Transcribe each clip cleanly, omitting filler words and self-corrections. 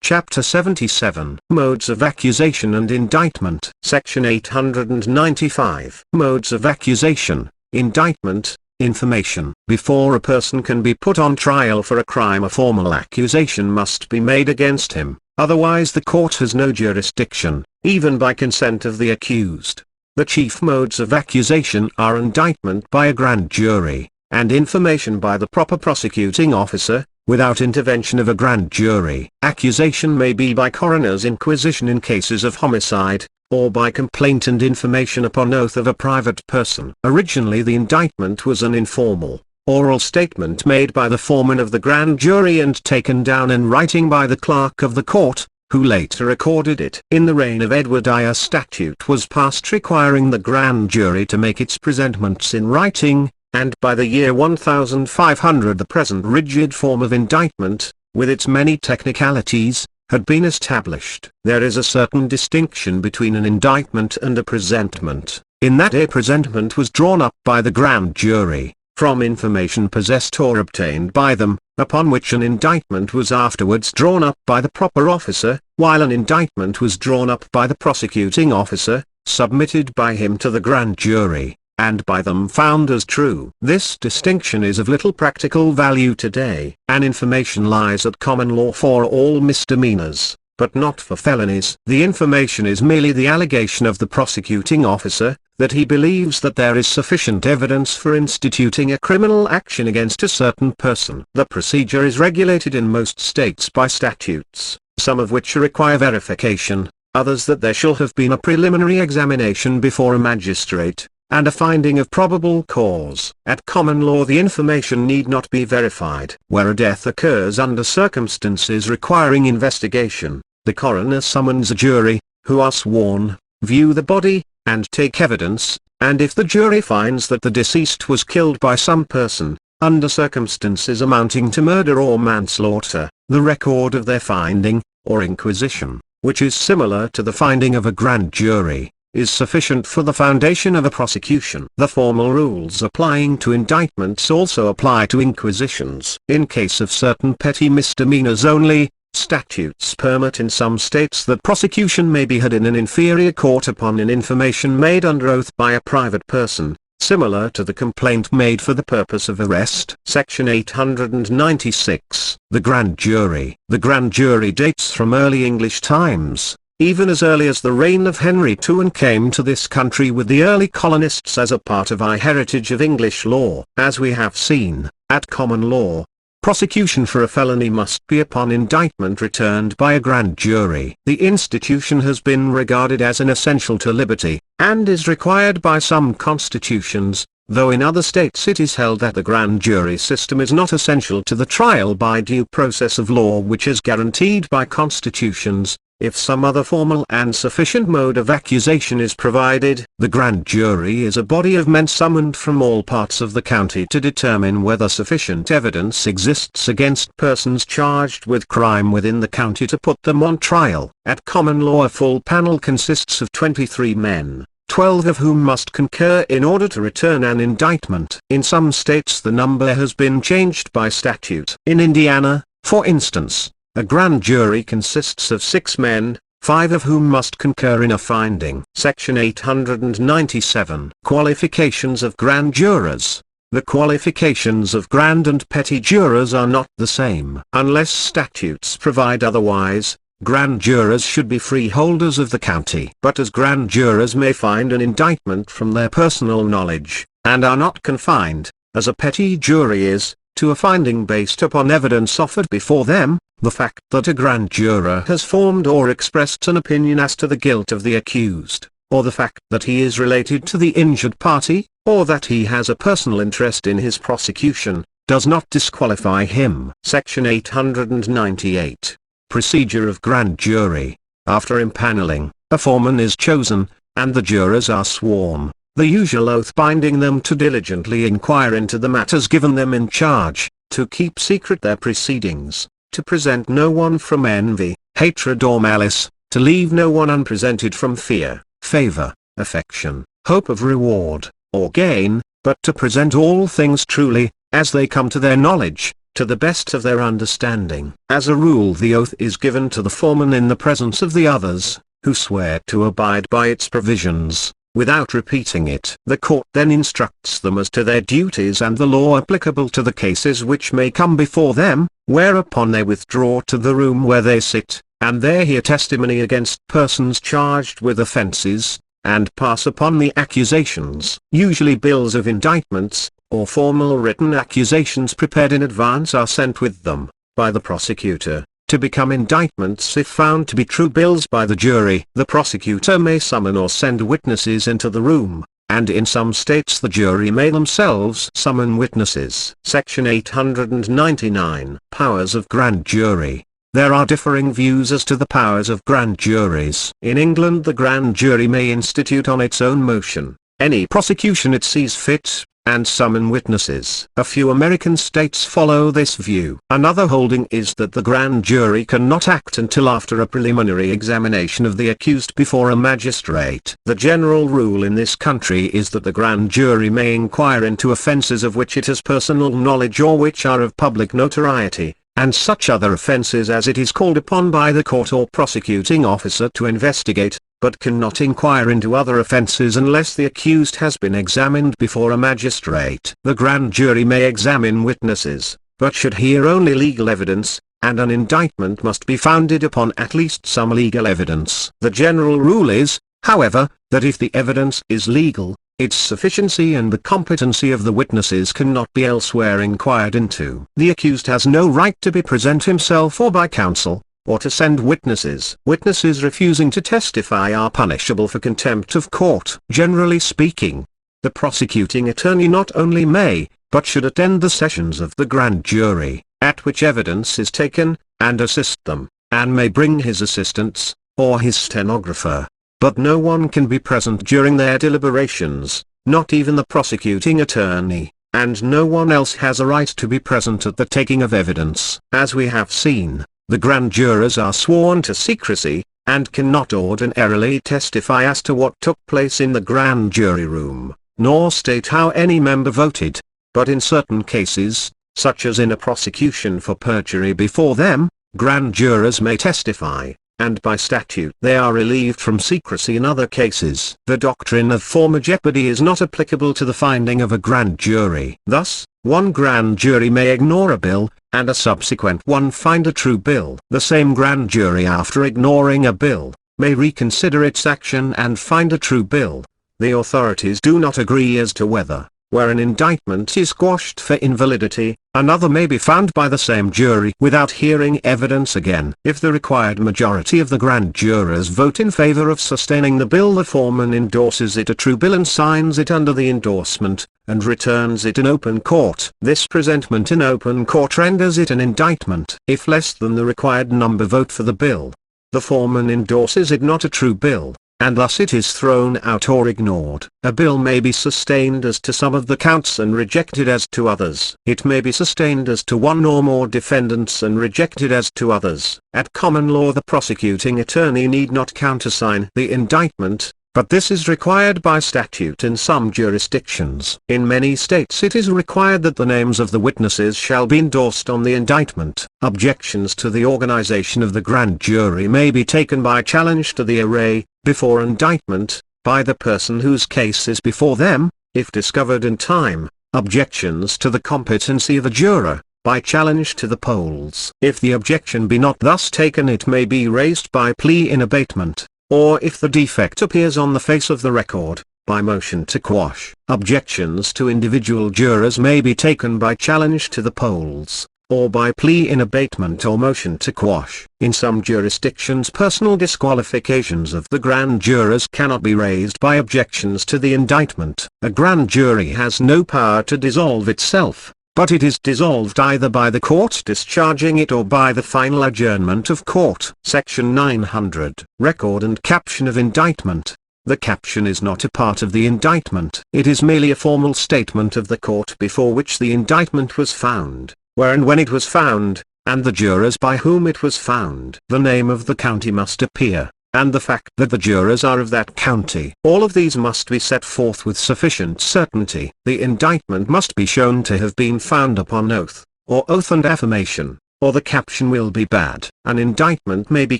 Chapter 77. Modes of Accusation and Indictment. Section 895. Modes of Accusation, Indictment, Information. Before a person can be put on trial for a crime, a formal accusation must be made against him, otherwise the court has no jurisdiction, even by consent of the accused. The chief modes of accusation are indictment by a grand jury, and information by the proper prosecuting officer, without intervention of a grand jury. Accusation may be by coroner's inquisition in cases of homicide, or by complaint and information upon oath of a private person. Originally the indictment was an informal, oral statement made by the foreman of the grand jury and taken down in writing by the clerk of the court, who later recorded it. In the reign of Edward I, a statute was passed requiring the grand jury to make its presentments in writing, and by the year 1500 the present rigid form of indictment, with its many technicalities, had been established. There is a certain distinction between an indictment and a presentment, in that a presentment was drawn up by the grand jury, from information possessed or obtained by them, upon which an indictment was afterwards drawn up by the proper officer, while an indictment was drawn up by the prosecuting officer, submitted by him to the grand jury, and by them found as true. This distinction is of little practical value today. An information lies at common law for all misdemeanors, but not for felonies. The information is merely the allegation of the prosecuting officer, that he believes that there is sufficient evidence for instituting a criminal action against a certain person. The procedure is regulated in most states by statutes, some of which require verification, others that there shall have been a preliminary examination before a magistrate, and a finding of probable cause. At common law the information need not be verified. Where a death occurs under circumstances requiring investigation, the coroner summons a jury, who are sworn, view the body, and take evidence, and if the jury finds that the deceased was killed by some person, under circumstances amounting to murder or manslaughter, the record of their finding, or inquisition, which is similar to the finding of a grand jury, is sufficient for the foundation of a prosecution. The formal rules applying to indictments also apply to inquisitions. In case of certain petty misdemeanors only, statutes permit in some states that prosecution may be had in an inferior court upon an information made under oath by a private person, similar to the complaint made for the purpose of arrest. Section 896. The grand jury. The grand jury dates from early English times, even as early as the reign of Henry II, and came to this country with the early colonists as a part of our heritage of English law. As we have seen, at common law, prosecution for a felony must be upon indictment returned by a grand jury. The institution has been regarded as an essential to liberty, and is required by some constitutions, though in other states it is held that the grand jury system is not essential to the trial by due process of law which is guaranteed by constitutions. If some other formal and sufficient mode of accusation is provided, the grand jury is a body of men summoned from all parts of the county to determine whether sufficient evidence exists against persons charged with crime within the county to put them on trial. At common law a full panel consists of 23 men, 12 of whom must concur in order to return an indictment. In some states the number has been changed by statute. In Indiana, for instance, a grand jury consists of 6 men, 5 of whom must concur in a finding. Section 897. Qualifications of grand jurors. The qualifications of grand and petty jurors are not the same. Unless statutes provide otherwise, grand jurors should be freeholders of the county. But as grand jurors may find an indictment from their personal knowledge, and are not confined, as a petty jury is, to a finding based upon evidence offered before them, the fact that a grand juror has formed or expressed an opinion as to the guilt of the accused, or the fact that he is related to the injured party, or that he has a personal interest in his prosecution, does not disqualify him. Section 898. Procedure of grand jury. After impanelling, a foreman is chosen, and the jurors are sworn, the usual oath binding them to diligently inquire into the matters given them in charge, to keep secret their proceedings, to present no one from envy, hatred or malice, to leave no one unpresented from fear, favor, affection, hope of reward, or gain, but to present all things truly, as they come to their knowledge, to the best of their understanding. As a rule, the oath is given to the foreman in the presence of the others, who swear to abide by its provisions, without repeating it. The court then instructs them as to their duties and the law applicable to the cases which may come before them, whereupon they withdraw to the room where they sit, and there hear testimony against persons charged with offences, and pass upon the accusations. Usually bills of indictments, or formal written accusations prepared in advance are sent with them, by the prosecutor, to become indictments if found to be true bills by the jury. The prosecutor may summon or send witnesses into the room, and in some states the jury may themselves summon witnesses. Section 899. Powers of Grand Jury. There are differing views as to the powers of grand juries. In England, the grand jury may institute on its own motion any prosecution it sees fit, and summon witnesses. A few American states follow this view. Another holding is that the grand jury cannot act until after a preliminary examination of the accused before a magistrate. The general rule in this country is that the grand jury may inquire into offences of which it has personal knowledge or which are of public notoriety, and such other offences as it is called upon by the court or prosecuting officer to investigate, but cannot inquire into other offences unless the accused has been examined before a magistrate. The grand jury may examine witnesses, but should hear only legal evidence, and an indictment must be founded upon at least some legal evidence. The general rule is, however, that if the evidence is legal, its sufficiency and the competency of the witnesses cannot be elsewhere inquired into. The accused has no right to be present himself or by counsel, or to send witnesses. Witnesses refusing to testify are punishable for contempt of court. Generally speaking, the prosecuting attorney not only may, but should attend the sessions of the grand jury, at which evidence is taken, and assist them, and may bring his assistants, or his stenographer. But no one can be present during their deliberations, not even the prosecuting attorney, and no one else has a right to be present at the taking of evidence. As we have seen, the grand jurors are sworn to secrecy, and cannot ordinarily testify as to what took place in the grand jury room, nor state how any member voted. But in certain cases, such as in a prosecution for perjury before them, grand jurors may testify, and by statute they are relieved from secrecy in other cases. The doctrine of former jeopardy is not applicable to the finding of a grand jury. Thus, one grand jury may ignore a bill, and a subsequent one find a true bill. The same grand jury, after ignoring a bill, may reconsider its action and find a true bill. The authorities do not agree as to whether, where an indictment is quashed for invalidity, another may be found by the same jury without hearing evidence again. If the required majority of the grand jurors vote in favor of sustaining the bill, the foreman endorses it a true bill and signs it under the endorsement, and returns it in open court. This presentment in open court renders it an indictment. If less than the required number vote for the bill, the foreman endorses it not a true bill, and thus it is thrown out or ignored. A bill may be sustained as to some of the counts and rejected as to others. It may be sustained as to one or more defendants and rejected as to others. At common law, the prosecuting attorney need not countersign the indictment, but this is required by statute in some jurisdictions. In many states it is required that the names of the witnesses shall be endorsed on the indictment. Objections to the organization of the grand jury may be taken by challenge to the array, before indictment, by the person whose case is before them, if discovered in time. Objections to the competency of a juror, by challenge to the polls. If the objection be not thus taken, it may be raised by plea in abatement, or if the defect appears on the face of the record, by motion to quash. Objections to individual jurors may be taken by challenge to the polls, or by plea in abatement or motion to quash. In some jurisdictions, personal disqualifications of the grand jurors cannot be raised by objections to the indictment. A grand jury has no power to dissolve itself, but it is dissolved either by the court discharging it or by the final adjournment of court. Section 900. Record and caption of indictment. The caption is not a part of the indictment. It is merely a formal statement of the court before which the indictment was found, where and when it was found, and the jurors by whom it was found. The name of the county must appear, and the fact that the jurors are of that county. All of these must be set forth with sufficient certainty. The indictment must be shown to have been found upon oath, or oath and affirmation, or the caption will be bad. An indictment may be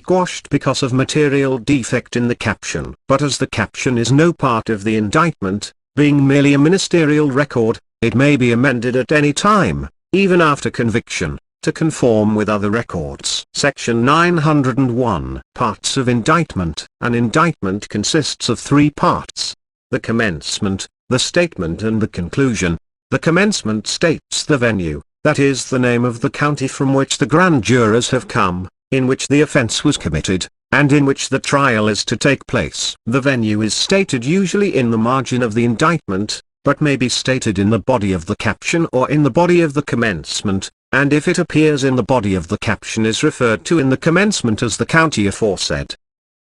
quashed because of material defect in the caption. But as the caption is no part of the indictment, being merely a ministerial record, it may be amended at any time, even after conviction, to conform with other records. Section 901. Parts of indictment. An indictment consists of three parts: the commencement, the statement and the conclusion. The commencement states the venue, that is the name of the county from which the grand jurors have come, in which the offence was committed, and in which the trial is to take place. The venue is stated usually in the margin of the indictment, but may be stated in the body of the caption or in the body of the commencement, and if it appears in the body of the caption is referred to in the commencement as the county aforesaid.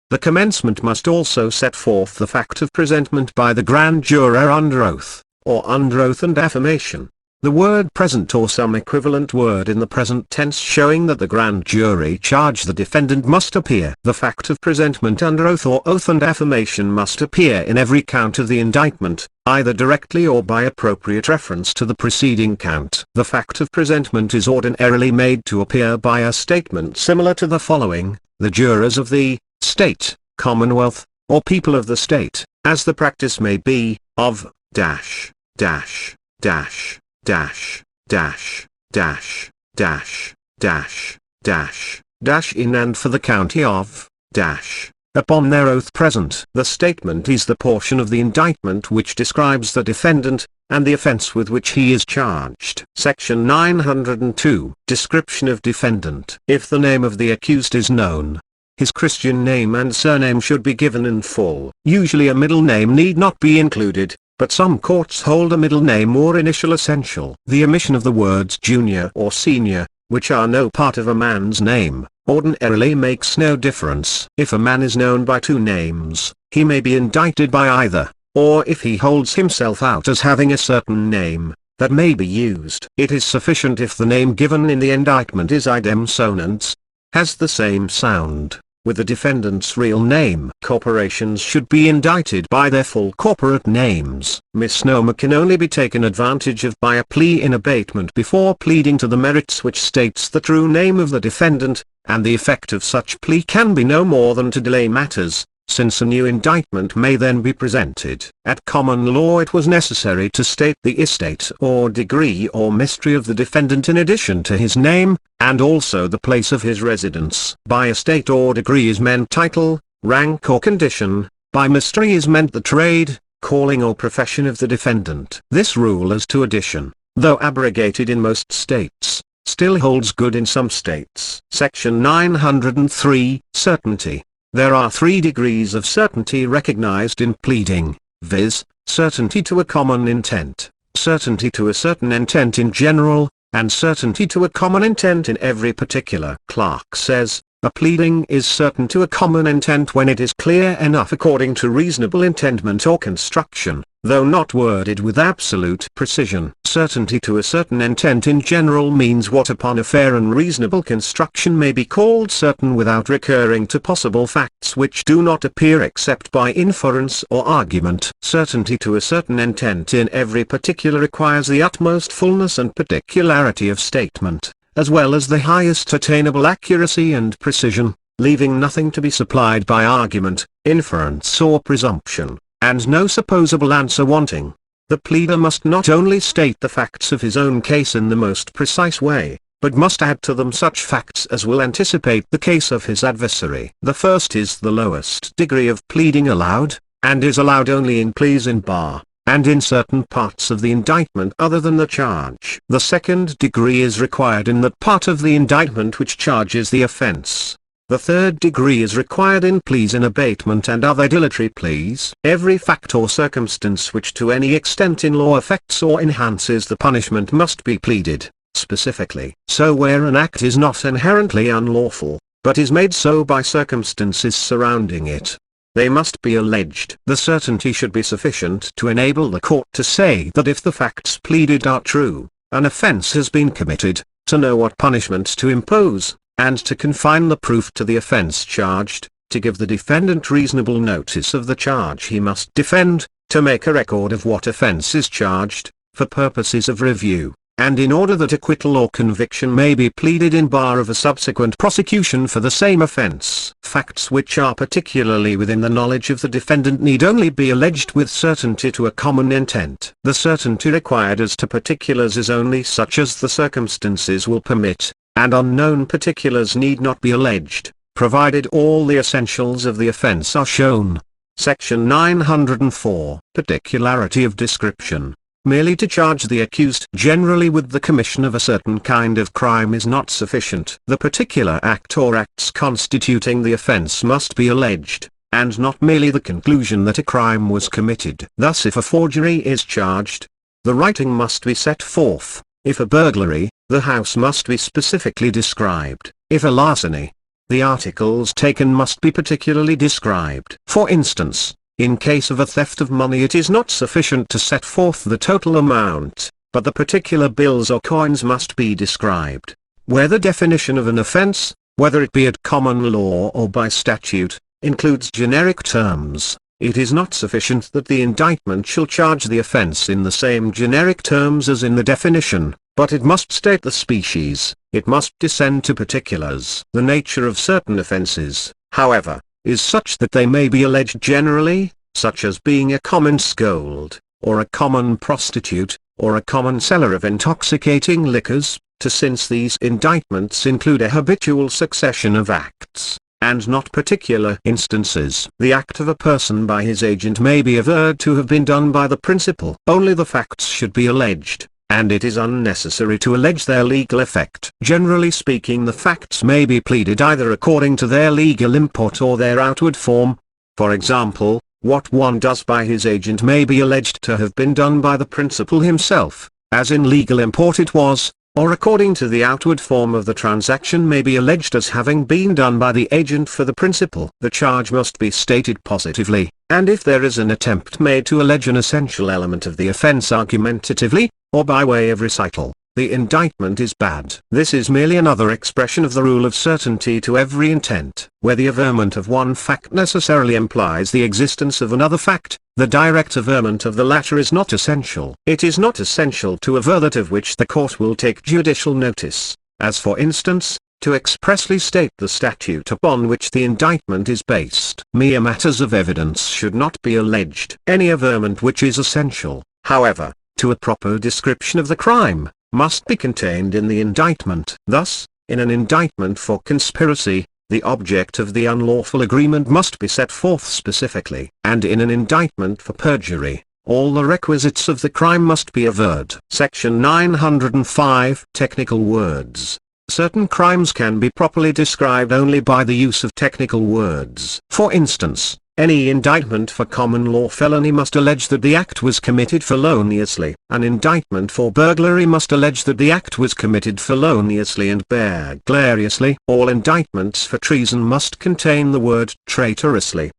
The commencement must also set forth the fact of presentment by the grand juror under oath, or under oath and affirmation. The word present or some equivalent word in the present tense showing that the grand jury charge the defendant must appear. The fact of presentment under oath or oath and affirmation must appear in every count of the indictment, either directly or by appropriate reference to the preceding count. The fact of presentment is ordinarily made to appear by a statement similar to the following: the jurors of the state, commonwealth, or people of the state, as the practice may be, of dash, dash, dash, dash, dash, dash, dash, dash, dash, dash in and for the county of dash, upon their oath present. The statement is the portion of the indictment which describes the defendant, and the offence with which he is charged. Section 902. Description of defendant. If the name of the accused is known, his Christian name and surname should be given in full. Usually a middle name need not be included, but some courts hold a middle name or initial essential. The omission of the words junior or senior, which are no part of a man's name, ordinarily makes no difference. If a man is known by two names, he may be indicted by either, or if he holds himself out as having a certain name, that may be used. It is sufficient if the name given in the indictment is idem sonans, has the same sound with the defendant's real name. Corporations should be indicted by their full corporate names. Misnomer can only be taken advantage of by a plea in abatement before pleading to the merits which states the true name of the defendant, and the effect of such plea can be no more than to delay matters, since a new indictment may then be presented. At common law it was necessary to state the estate or degree or mystery of the defendant in addition to his name, and also the place of his residence. By estate or degree is meant title, rank or condition; by mystery is meant the trade, calling or profession of the defendant. This rule as to addition, though abrogated in most states, still holds good in some states. Section 903. Certainty. There are 3 degrees of certainty recognized in pleading, viz., certainty to a common intent, certainty to a certain intent in general, and certainty to a common intent in every particular. Clark says, a pleading is certain to a common intent when it is clear enough according to reasonable intendment or construction, though not worded with absolute precision. Certainty to a certain intent in general means what upon a fair and reasonable construction may be called certain without recurring to possible facts which do not appear except by inference or argument. Certainty to a certain intent in every particular requires the utmost fullness and particularity of statement, as well as the highest attainable accuracy and precision, leaving nothing to be supplied by argument, inference or presumption, and no supposable answer wanting. The pleader must not only state the facts of his own case in the most precise way, but must add to them such facts as will anticipate the case of his adversary. The first is the lowest degree of pleading allowed, and is allowed only in pleas in bar, and in certain parts of the indictment other than the charge. The second degree is required in that part of the indictment which charges the offence. The third degree is required in pleas in abatement and other dilatory pleas. Every fact or circumstance which to any extent in law affects or enhances the punishment must be pleaded, specifically. So where an act is not inherently unlawful, but is made so by circumstances surrounding it, they must be alleged. The certainty should be sufficient to enable the court to say that if the facts pleaded are true, an offence has been committed, to know what punishment to impose, and to confine the proof to the offence charged, to give the defendant reasonable notice of the charge he must defend, to make a record of what offence is charged, for purposes of review, and in order that acquittal or conviction may be pleaded in bar of a subsequent prosecution for the same offence. Facts which are particularly within the knowledge of the defendant need only be alleged with certainty to a common intent. The certainty required as to particulars is only such as the circumstances will permit, and unknown particulars need not be alleged, provided all the essentials of the offence are shown. Section 904. Particularity of description. Merely to charge the accused generally with the commission of a certain kind of crime is not sufficient. The particular act or acts constituting the offence must be alleged, and not merely the conclusion that a crime was committed. Thus if a forgery is charged, the writing must be set forth. If a burglary, the house must be specifically described. If a larceny, the articles taken must be particularly described. For instance, in case of a theft of money it is not sufficient to set forth the total amount, but the particular bills or coins must be described. Where the definition of an offence, whether it be at common law or by statute, includes generic terms, it is not sufficient that the indictment shall charge the offence in the same generic terms as in the definition, but it must state the species, it must descend to particulars. The nature of certain offences, however, is such that they may be alleged generally, such as being a common scold, or a common prostitute, or a common seller of intoxicating liquors, since these indictments include a habitual succession of acts, and not particular instances. The act of a person by his agent may be averred to have been done by the principal. Only the facts should be alleged, and it is unnecessary to allege their legal effect. Generally speaking, the facts may be pleaded either according to their legal import or their outward form. For example, what one does by his agent may be alleged to have been done by the principal himself, as in legal import it was, or according to the outward form of the transaction may be alleged as having been done by the agent for the principal. The charge must be stated positively, and if there is an attempt made to allege an essential element of the offence argumentatively, or by way of recital, the indictment is bad. This is merely another expression of the rule of certainty to every intent. Where the averment of one fact necessarily implies the existence of another fact, the direct averment of the latter is not essential. It is not essential to aver that of which the court will take judicial notice, as for instance, to expressly state the statute upon which the indictment is based. Mere matters of evidence should not be alleged. Any averment which is essential, however, to a proper description of the crime, must be contained in the indictment. Thus, in an indictment for conspiracy, the object of the unlawful agreement must be set forth specifically. And in an indictment for perjury, all the requisites of the crime must be averred. Section 905. Technical words. Certain crimes can be properly described only by the use of technical words. For instance, any indictment for common law felony must allege that the act was committed feloniously. An indictment for burglary must allege that the act was committed feloniously and burglariously. All indictments for treason must contain the word traitorously.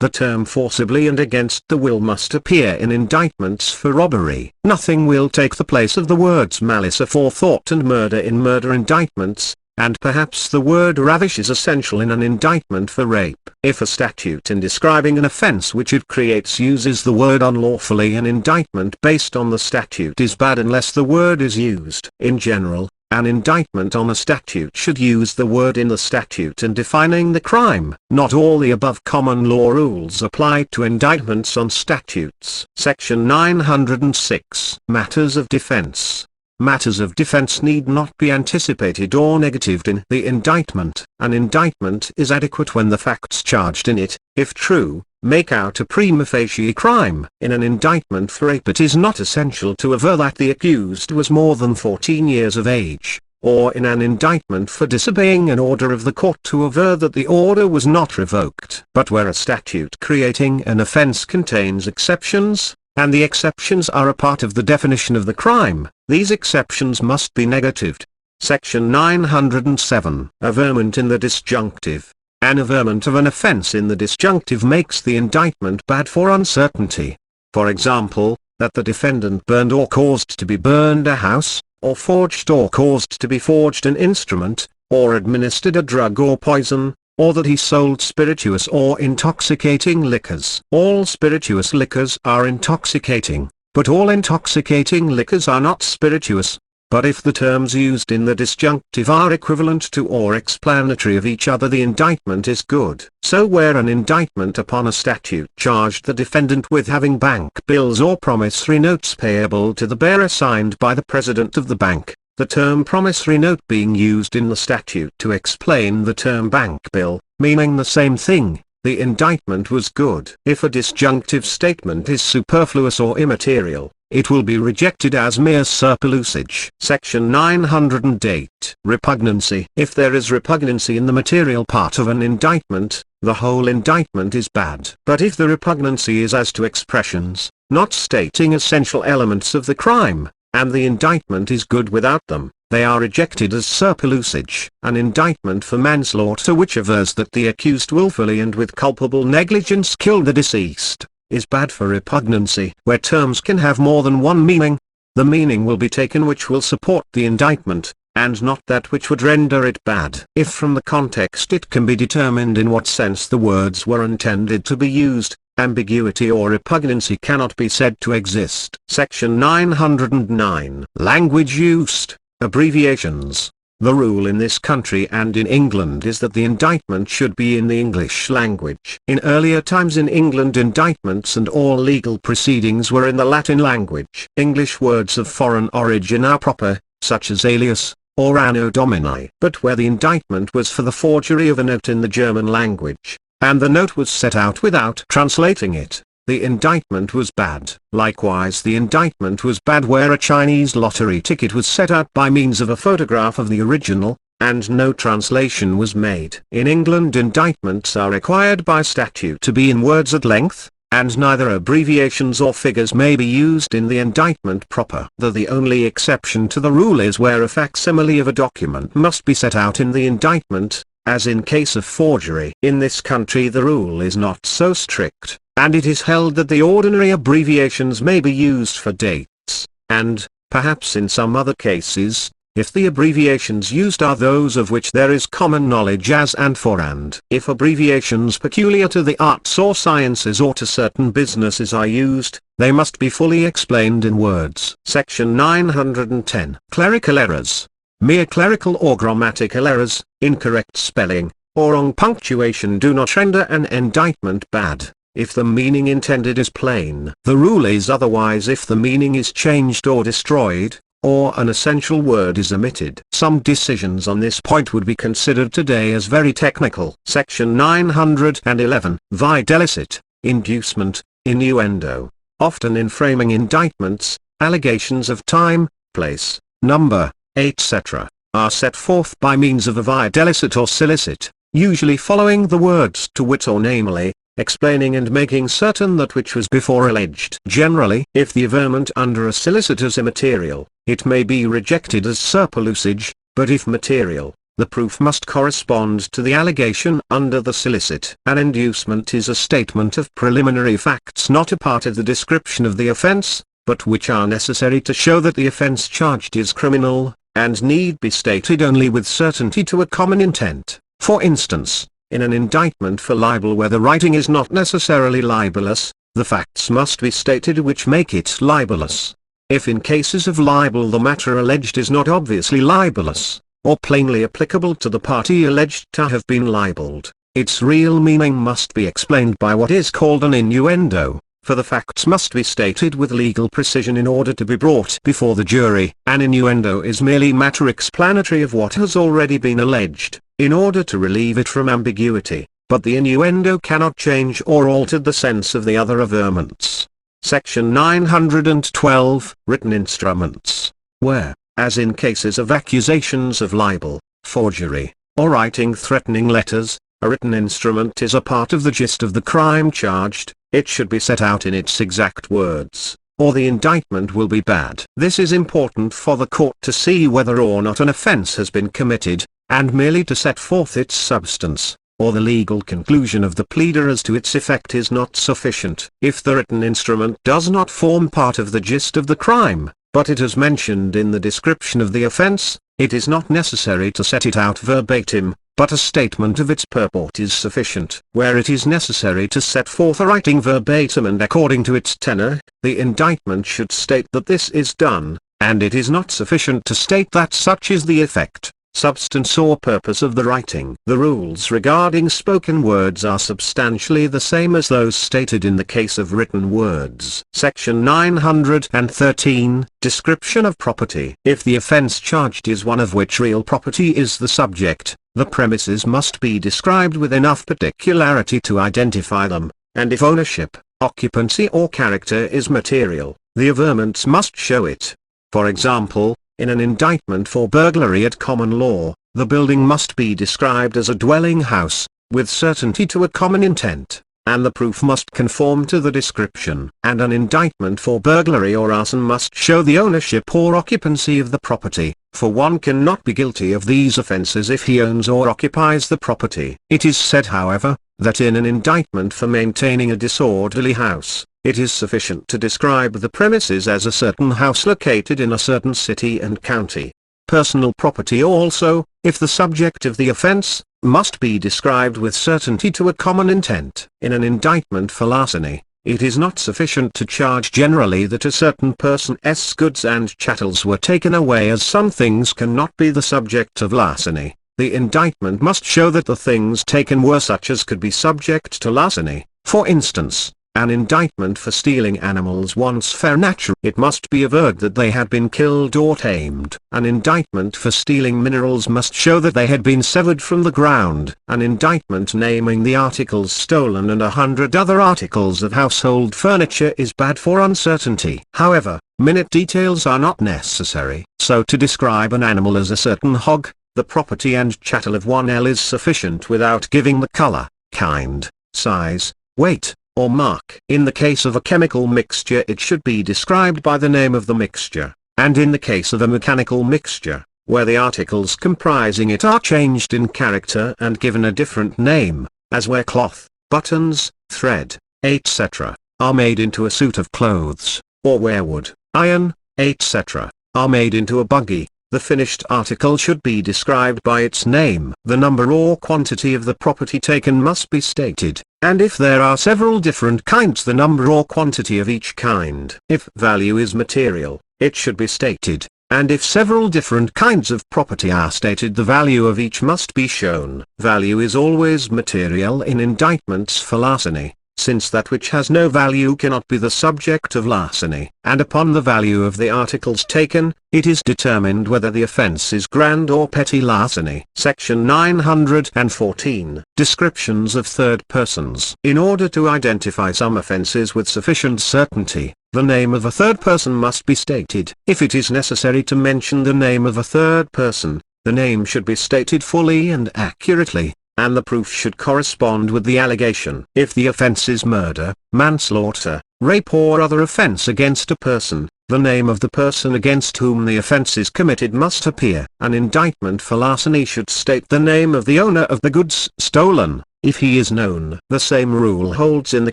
The term forcibly and against the will must appear in indictments for robbery. Nothing will take the place of the words malice aforethought and murder in murder indictments, and perhaps the word ravish is essential in an indictment for rape. If a statute in describing an offence which it creates uses the word unlawfully, an indictment based on the statute is bad unless the word is used. In general, an indictment on a statute should use the word in the statute in defining the crime. Not all the above common law rules apply to indictments on statutes. Section 906. Matters of defence. Matters of defense need not be anticipated or negatived in the indictment. An indictment is adequate when the facts charged in it, if true, make out a prima facie crime. In an indictment for rape it is not essential to aver that the accused was more than 14 years of age, or in an indictment for disobeying an order of the court to aver that the order was not revoked. But where a statute creating an offence contains exceptions, and the exceptions are a part of the definition of the crime, these exceptions must be negatived. Section 907. Averment in the disjunctive. An averment of an offence in the disjunctive makes the indictment bad for uncertainty. For example, that the defendant burned or caused to be burned a house, or forged or caused to be forged an instrument, or administered a drug or poison, or that he sold spirituous or intoxicating liquors. All spirituous liquors are intoxicating, but all intoxicating liquors are not spirituous. But if the terms used in the disjunctive are equivalent to or explanatory of each other, the indictment is good. So where an indictment upon a statute charged the defendant with having bank bills or promissory notes payable to the bearer signed by the president of the bank, the term promissory note being used in the statute to explain the term bank bill, meaning the same thing, the indictment was good. If a disjunctive statement is superfluous or immaterial, it will be rejected as mere surplusage. Section 908. Repugnancy. If there is repugnancy in the material part of an indictment, the whole indictment is bad. But if the repugnancy is as to expressions, not stating essential elements of the crime, and the indictment is good without them, they are rejected as surplusage. An indictment for manslaughter which avers that the accused willfully and with culpable negligence killed the deceased, is bad for repugnancy. Where terms can have more than one meaning, the meaning will be taken which will support the indictment, and not that which would render it bad. If from the context it can be determined in what sense the words were intended to be used, ambiguity or repugnancy cannot be said to exist. Section 909. Language used. Abbreviations. The rule in this country and in England is that the indictment should be in the English language. In earlier times in England, indictments and all legal proceedings were in the Latin language. English words of foreign origin are proper, such as alias, or anno domini. But where the indictment was for the forgery of a note in the German language, and the note was set out without translating it, the indictment was bad. Likewise, the indictment was bad where a Chinese lottery ticket was set out by means of a photograph of the original, and no translation was made. In England, indictments are required by statute to be in words at length, and neither abbreviations or figures may be used in the indictment proper. The only exception to the rule is where a facsimile of a document must be set out in the indictment, as in case of forgery. In this country the rule is not so strict, and it is held that the ordinary abbreviations may be used for dates, and, perhaps in some other cases, if the abbreviations used are those of which there is common knowledge as and for and. If abbreviations peculiar to the arts or sciences or to certain businesses are used, they must be fully explained in words. Section 910. Clerical errors. Mere clerical or grammatical errors, incorrect spelling, or wrong punctuation do not render an indictment bad, if the meaning intended is plain. The rule is otherwise if the meaning is changed or destroyed, or an essential word is omitted. Some decisions on this point would be considered today as very technical. Section 911. Delicit, inducement, innuendo. Often in framing indictments, allegations of time, place, number, etc., are set forth by means of a videlicet or solicit, usually following the words to wit or namely, explaining and making certain that which was before alleged. Generally, if the averment under a solicit is immaterial, it may be rejected as surplusage, but if material, the proof must correspond to the allegation under the solicit. An inducement is a statement of preliminary facts not a part of the description of the offence, but which are necessary to show that the offence charged is criminal, and need be stated only with certainty to a common intent. For instance, in an indictment for libel where the writing is not necessarily libelous, the facts must be stated which make it libelous. If in cases of libel the matter alleged is not obviously libelous, or plainly applicable to the party alleged to have been libeled, its real meaning must be explained by what is called an innuendo, for the facts must be stated with legal precision in order to be brought before the jury. An innuendo is merely matter explanatory of what has already been alleged, in order to relieve it from ambiguity, but the innuendo cannot change or alter the sense of the other averments. Section 912. Written instruments. Where, as in cases of accusations of libel, forgery, or writing threatening letters, a written instrument is a part of the gist of the crime charged, it should be set out in its exact words, or the indictment will be bad. This is important for the court to see whether or not an offence has been committed, and merely to set forth its substance, or the legal conclusion of the pleader as to its effect is not sufficient. If the written instrument does not form part of the gist of the crime, but it is mentioned in the description of the offence, it is not necessary to set it out verbatim, but a statement of its purport is sufficient. Where it is necessary to set forth a writing verbatim and according to its tenor, the indictment should state that this is done, and it is not sufficient to state that such is the effect, substance or purpose of the writing. The rules regarding spoken words are substantially the same as those stated in the case of written words. Section 913, Description of Property. If the offence charged is one of which real property is the subject, the premises must be described with enough particularity to identify them, and if ownership, occupancy or character is material, the averments must show it. For example, in an indictment for burglary at common law, the building must be described as a dwelling house, with certainty to a common intent, and the proof must conform to the description. And an indictment for burglary or arson must show the ownership or occupancy of the property, for one cannot be guilty of these offences if he owns or occupies the property. It is said, however, that in an indictment for maintaining a disorderly house, it is sufficient to describe the premises as a certain house located in a certain city and county. Personal property also, if the subject of the offence, must be described with certainty to a common intent. In an indictment for larceny, it is not sufficient to charge generally that a certain person's goods and chattels were taken away, as some things cannot be the subject of larceny. The indictment must show that the things taken were such as could be subject to larceny. For instance, an indictment for stealing animals once fair natural, it must be averred that they had been killed or tamed. An indictment for stealing minerals must show that they had been severed from the ground. An indictment naming the articles stolen and 100 other articles of household furniture is bad for uncertainty. However, minute details are not necessary. So to describe an animal as a certain hog, the property and chattel of 1L is sufficient without giving the color, kind, size, weight, or mark. In the case of a chemical mixture, it should be described by the name of the mixture, and in the case of a mechanical mixture, where the articles comprising it are changed in character and given a different name, as where cloth, buttons, thread, etc., are made into a suit of clothes, or where wood, iron, etc., are made into a buggy, the finished article should be described by its name. The number or quantity of the property taken must be stated, and if there are several different kinds, the number or quantity of each kind. If value is material, it should be stated, and if several different kinds of property are stated, the value of each must be shown. Value is always material in indictments for larceny, since that which has no value cannot be the subject of larceny. And upon the value of the articles taken, it is determined whether the offence is grand or petty larceny. Section 914. Descriptions of third persons. In order to identify some offences with sufficient certainty, the name of a third person must be stated. If it is necessary to mention the name of a third person, the name should be stated fully and accurately, and the proof should correspond with the allegation. If the offence is murder, manslaughter, rape or other offence against a person, the name of the person against whom the offence is committed must appear. An indictment for larceny should state the name of the owner of the goods stolen, if he is known. The same rule holds in the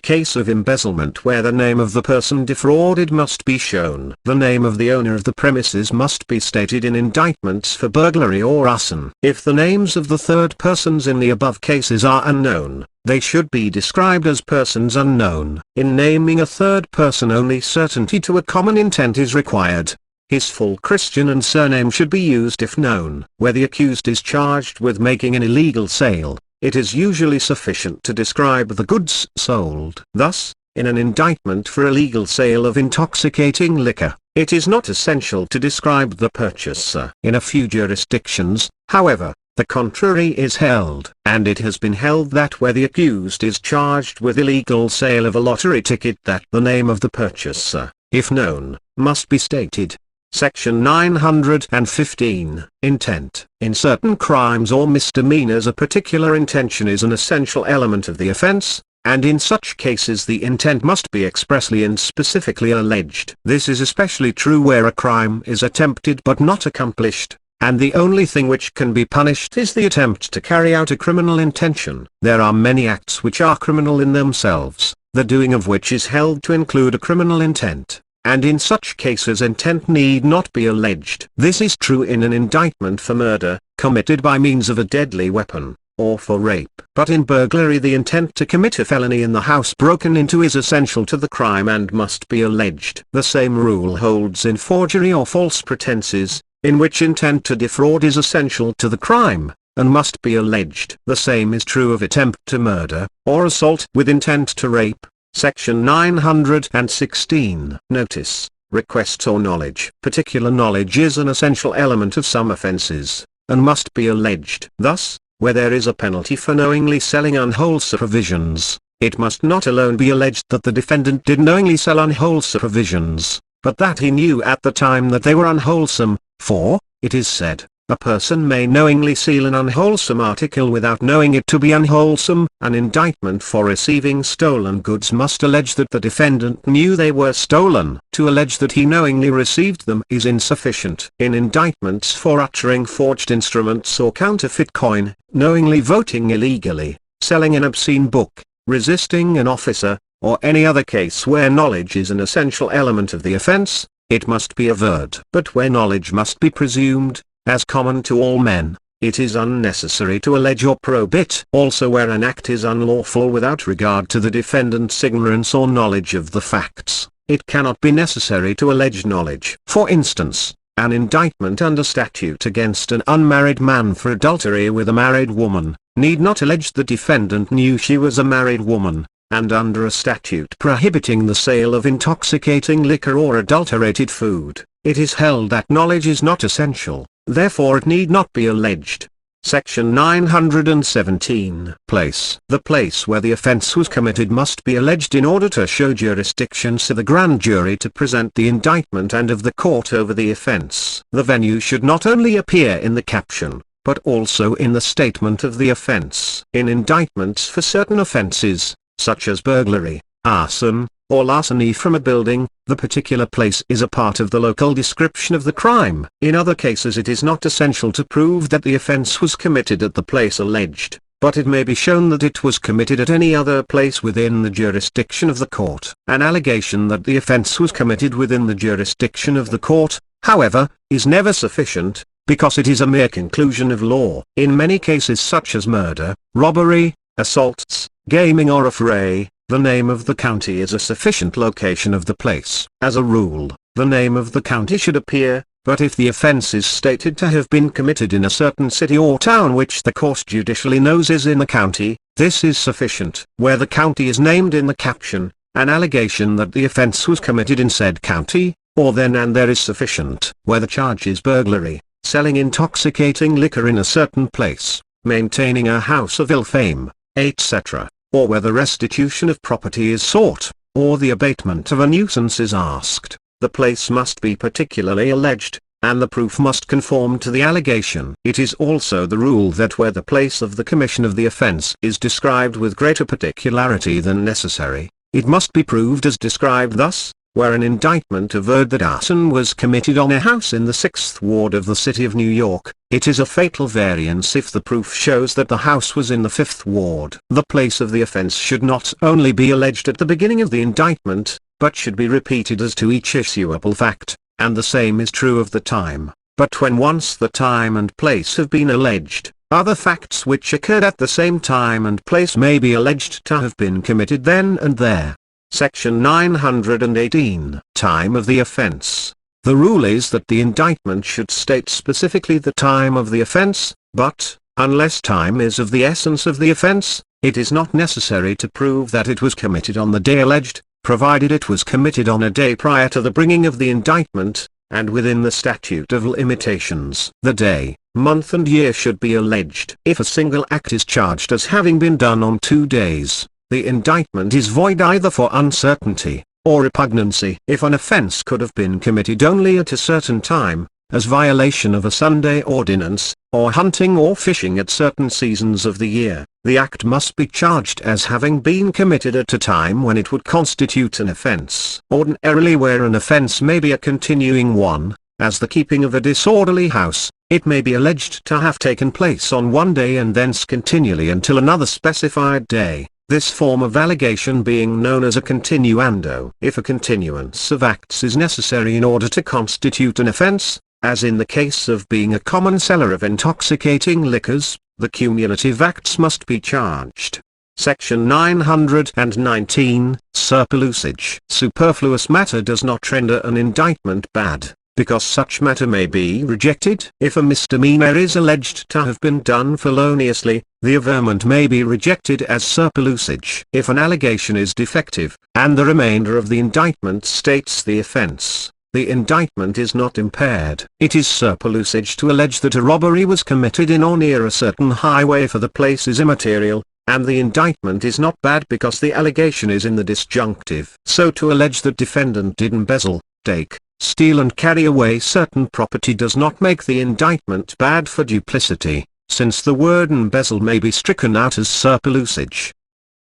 case of embezzlement, where the name of the person defrauded must be shown. The name of the owner of the premises must be stated in indictments for burglary or arson. If the names of the third persons in the above cases are unknown, they should be described as persons unknown. In naming a third person, only certainty to a common intent is required. His full Christian and surname should be used if known. Where the accused is charged with making an illegal sale, it is usually sufficient to describe the goods sold. Thus, in an indictment for illegal sale of intoxicating liquor, it is not essential to describe the purchaser. In a few jurisdictions, however, the contrary is held, and it has been held that where the accused is charged with illegal sale of a lottery ticket, that the name of the purchaser, if known, must be stated. Section 915. Intent. In certain crimes or misdemeanors, a particular intention is an essential element of the offence, and in such cases the intent must be expressly and specifically alleged. This is especially true where a crime is attempted but not accomplished, and the only thing which can be punished is the attempt to carry out a criminal intention. There are many acts which are criminal in themselves, the doing of which is held to include a criminal intent, and in such cases intent need not be alleged. This is true in an indictment for murder, committed by means of a deadly weapon, or for rape. But in burglary the intent to commit a felony in the house broken into is essential to the crime and must be alleged. The same rule holds in forgery or false pretenses, in which intent to defraud is essential to the crime, and must be alleged. The same is true of attempt to murder, or assault with intent to rape, section 916. Notice, request or knowledge. Particular knowledge is an essential element of some offences, and must be alleged. Thus, where there is a penalty for knowingly selling unwholesome provisions, it must not alone be alleged that the defendant did knowingly sell unwholesome provisions, but that he knew at the time that they were unwholesome, for, it is said, a person may knowingly seal an unwholesome article without knowing it to be unwholesome. An indictment for receiving stolen goods must allege that the defendant knew they were stolen. To allege that he knowingly received them is insufficient. In indictments for uttering forged instruments or counterfeit coin, knowingly voting illegally, selling an obscene book, resisting an officer, or any other case where knowledge is an essential element of the offence, it must be averred. But where knowledge must be presumed, as common to all men, it is unnecessary to allege or probe it. Also where an act is unlawful without regard to the defendant's ignorance or knowledge of the facts, it cannot be necessary to allege knowledge. For instance, an indictment under statute against an unmarried man for adultery with a married woman, need not allege the defendant knew she was a married woman, and under a statute prohibiting the sale of intoxicating liquor or adulterated food, it is held that knowledge is not essential. Therefore it need not be alleged. Section 917. Place. The place where the offence was committed must be alleged in order to show jurisdiction to the grand jury to present the indictment and of the court over the offence. The venue should not only appear in the caption, but also in the statement of the offence. In indictments for certain offences, such as burglary, arson, or larceny from a building, the particular place is a part of the local description of the crime. In other cases it is not essential to prove that the offence was committed at the place alleged, but it may be shown that it was committed at any other place within the jurisdiction of the court. An allegation that the offence was committed within the jurisdiction of the court, however, is never sufficient, because it is a mere conclusion of law. In many cases such as murder, robbery, assaults, gaming or affray, the name of the county is a sufficient location of the place. As a rule, the name of the county should appear, but if the offence is stated to have been committed in a certain city or town which the court judicially knows is in the county, this is sufficient. Where the county is named in the caption, an allegation that the offence was committed in said county, or then and there is sufficient. Where the charge is burglary, selling intoxicating liquor in a certain place, maintaining a house of ill fame, etc., or where the restitution of property is sought, or the abatement of a nuisance is asked, the place must be particularly alleged, and the proof must conform to the allegation. It is also the rule that where the place of the commission of the offence is described with greater particularity than necessary, it must be proved as described. Thus, where an indictment averred that arson was committed on a house in the 6th ward of the city of New York, it is a fatal variance if the proof shows that the house was in the 5th ward. The place of the offence should not only be alleged at the beginning of the indictment, but should be repeated as to each issuable fact, and the same is true of the time. But when once the time and place have been alleged, other facts which occurred at the same time and place may be alleged to have been committed then and there. Section 918. Time of the offence. The rule is that the indictment should state specifically the time of the offence, but, unless time is of the essence of the offence, it is not necessary to prove that it was committed on the day alleged, provided it was committed on a day prior to the bringing of the indictment, and within the statute of limitations. The day, month and year should be alleged. If a single act is charged as having been done on 2 days, the indictment is void either for uncertainty, or repugnancy. If an offence could have been committed only at a certain time, as violation of a Sunday ordinance, or hunting or fishing at certain seasons of the year, the act must be charged as having been committed at a time when it would constitute an offence. Ordinarily where an offence may be a continuing one, as the keeping of a disorderly house, it may be alleged to have taken place on one day and thence continually until another specified day. This form of allegation being known as a continuando. If a continuance of acts is necessary in order to constitute an offence, as in the case of being a common seller of intoxicating liquors, the cumulative acts must be charged. Section 919, Surplusage. Superfluous matter does not render an indictment bad, because such matter may be rejected. If a misdemeanor is alleged to have been done feloniously, the averment may be rejected as surplusage. If an allegation is defective, and the remainder of the indictment states the offence, the indictment is not impaired. It is surplusage to allege that a robbery was committed in or near a certain highway, for the place is immaterial, and the indictment is not bad because the allegation is in the disjunctive. So to allege that defendant did embezzle, take, steal and carry away certain property does not make the indictment bad for duplicity, since the word embezzle may be stricken out as surplusage.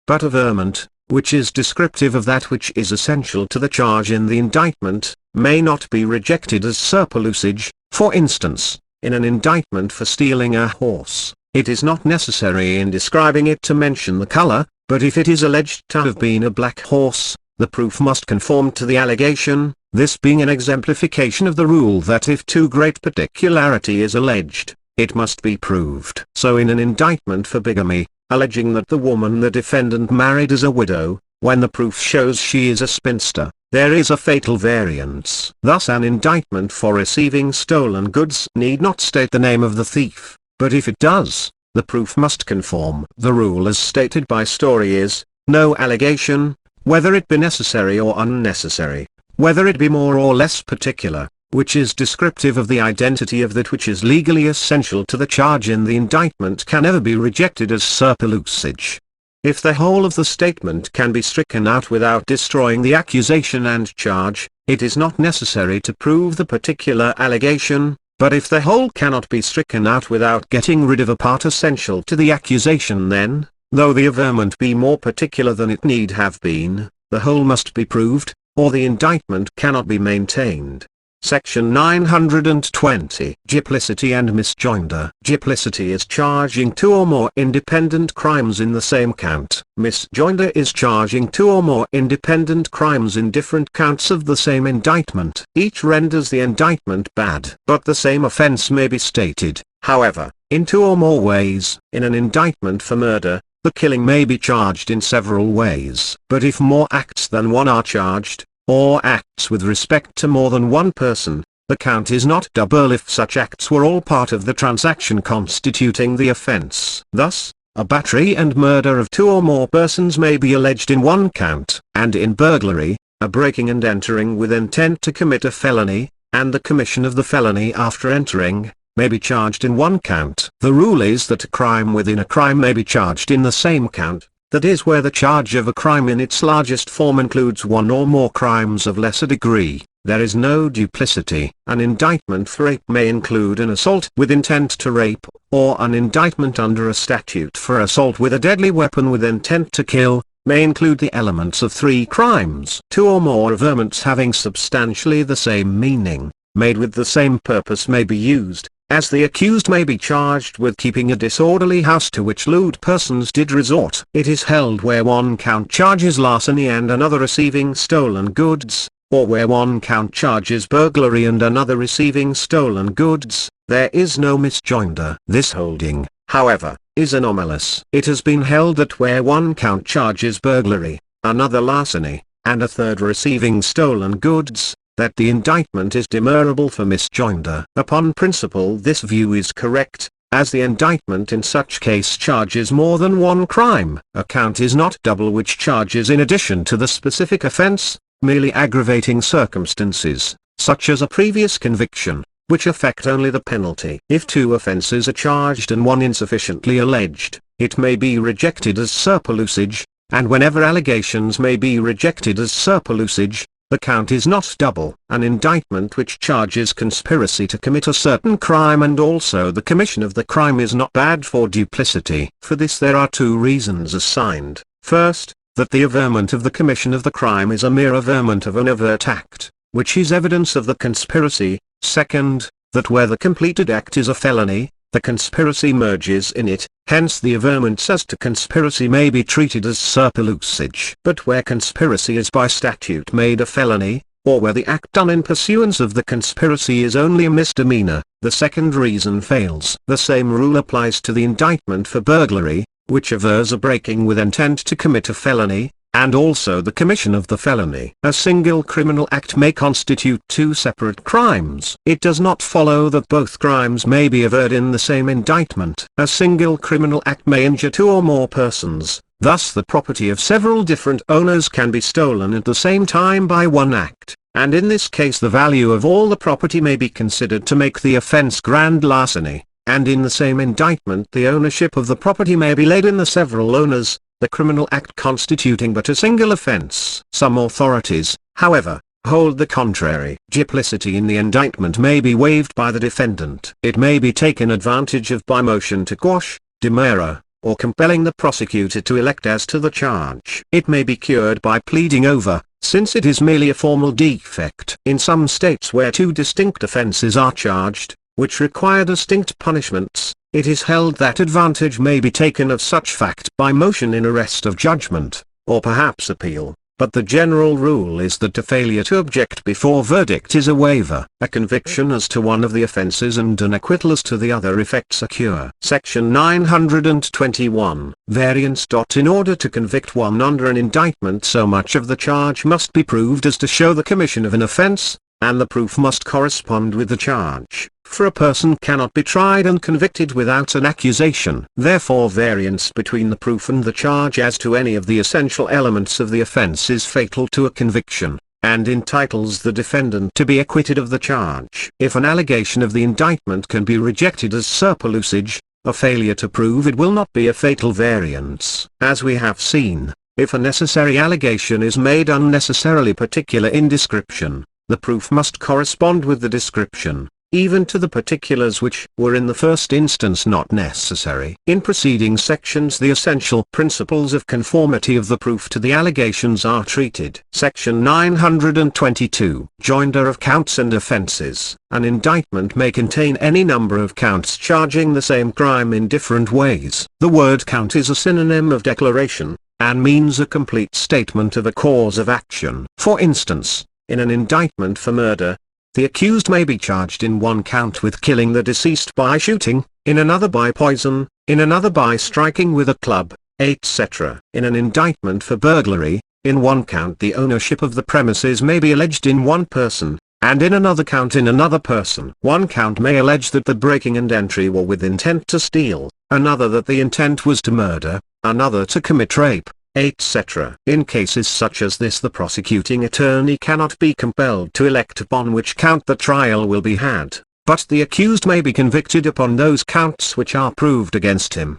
But averment, which is descriptive of that which is essential to the charge in the indictment, may not be rejected as surplusage. For instance, in an indictment for stealing a horse, it is not necessary in describing it to mention the color, but if it is alleged to have been a black horse, the proof must conform to the allegation, this being an exemplification of the rule that if too great particularity is alleged, it must be proved. So in an indictment for bigamy, alleging that the woman the defendant married is a widow, when the proof shows she is a spinster, there is a fatal variance. Thus an indictment for receiving stolen goods need not state the name of the thief, but if it does, the proof must conform. The rule as stated by Story is, no allegation, whether it be necessary or unnecessary, whether it be more or less particular, which is descriptive of the identity of that which is legally essential to the charge in the indictment, can never be rejected as surplusage. If the whole of the statement can be stricken out without destroying the accusation and charge, it is not necessary to prove the particular allegation, but if the whole cannot be stricken out without getting rid of a part essential to the accusation, then, though the averment be more particular than it need have been, the whole must be proved, or the indictment cannot be maintained. Section 920. Duplicity and Misjoinder. Duplicity is charging two or more independent crimes in the same count. Misjoinder is charging two or more independent crimes in different counts of the same indictment. Each renders the indictment bad. But the same offence may be stated, however, in two or more ways. In an indictment for murder, the killing may be charged in several ways. But if more acts than one are charged, or acts with respect to more than one person, the count is not double if such acts were all part of the transaction constituting the offence. Thus, a battery and murder of two or more persons may be alleged in one count, and in burglary, a breaking and entering with intent to commit a felony, and the commission of the felony after entering, may be charged in one count. The rule is that a crime within a crime may be charged in the same count. That is where the charge of a crime in its largest form includes one or more crimes of lesser degree, there is no duplicity. An indictment for rape may include an assault with intent to rape, or an indictment under a statute for assault with a deadly weapon with intent to kill, may include the elements of three crimes. Two or more averments having substantially the same meaning, made with the same purpose may be used, as the accused may be charged with keeping a disorderly house to which lewd persons did resort. It is held where one count charges larceny and another receiving stolen goods, or where one count charges burglary and another receiving stolen goods, there is no misjoinder. This holding, however, is anomalous. It has been held that where one count charges burglary, another larceny, and a third receiving stolen goods, that the indictment is demurrable for misjoinder. Upon principle this view is correct, as the indictment in such case charges more than one crime. A count is not double which charges in addition to the specific offence, merely aggravating circumstances, such as a previous conviction, which affect only the penalty. If two offences are charged and one insufficiently alleged, it may be rejected as surplusage, and whenever allegations may be rejected as surplusage, the count is not double. An indictment which charges conspiracy to commit a certain crime and also the commission of the crime is not bad for duplicity. For this there are two reasons assigned. First, that the averment of the commission of the crime is a mere averment of an overt act, which is evidence of the conspiracy. Second, that where the completed act is a felony, the conspiracy merges in it, hence the averments as to conspiracy may be treated as surplusage. But where conspiracy is by statute made a felony, or where the act done in pursuance of the conspiracy is only a misdemeanor, the second reason fails. The same rule applies to the indictment for burglary, which avers a breaking with intent to commit a felony, and also the commission of the felony. A single criminal act may constitute two separate crimes. It does not follow that both crimes may be averred in the same indictment. A single criminal act may injure two or more persons, thus the property of several different owners can be stolen at the same time by one act, and in this case the value of all the property may be considered to make the offence grand larceny, and in the same indictment the ownership of the property may be laid in the several owners, the criminal act constituting but a single offence. Some authorities, however, hold the contrary. Duplicity in the indictment may be waived by the defendant. It may be taken advantage of by motion to quash, demurrer, or compelling the prosecutor to elect as to the charge. It may be cured by pleading over, since it is merely a formal defect. In some states where two distinct offences are charged, which require distinct punishments, it is held that advantage may be taken of such fact by motion in arrest of judgment, or perhaps appeal, but the general rule is that a failure to object before verdict is a waiver. A conviction as to one of the offences and an acquittal as to the other effects a cure. Section 921. Variance. In order to convict one under an indictment, so much of the charge must be proved as to show the commission of an offence, and the proof must correspond with the charge. For a person cannot be tried and convicted without an accusation. Therefore variance between the proof and the charge as to any of the essential elements of the offence is fatal to a conviction, and entitles the defendant to be acquitted of the charge. If an allegation of the indictment can be rejected as surplusage, a failure to prove it will not be a fatal variance. As we have seen, if a necessary allegation is made unnecessarily particular in description, the proof must correspond with the description, even to the particulars which were in the first instance not necessary. In preceding sections the essential principles of conformity of the proof to the allegations are treated. Section 922. Joinder of counts and offences. An indictment may contain any number of counts charging the same crime in different ways. The word count is a synonym of declaration, and means a complete statement of a cause of action. For instance, in an indictment for murder, the accused may be charged in one count with killing the deceased by shooting, in another by poison, in another by striking with a club, etc. In an indictment for burglary, in one count the ownership of the premises may be alleged in one person, and in another count in another person. One count may allege that the breaking and entry were with intent to steal, another that the intent was to murder, another to commit rape, etc. In cases such as this the prosecuting attorney cannot be compelled to elect upon which count the trial will be had, but the accused may be convicted upon those counts which are proved against him.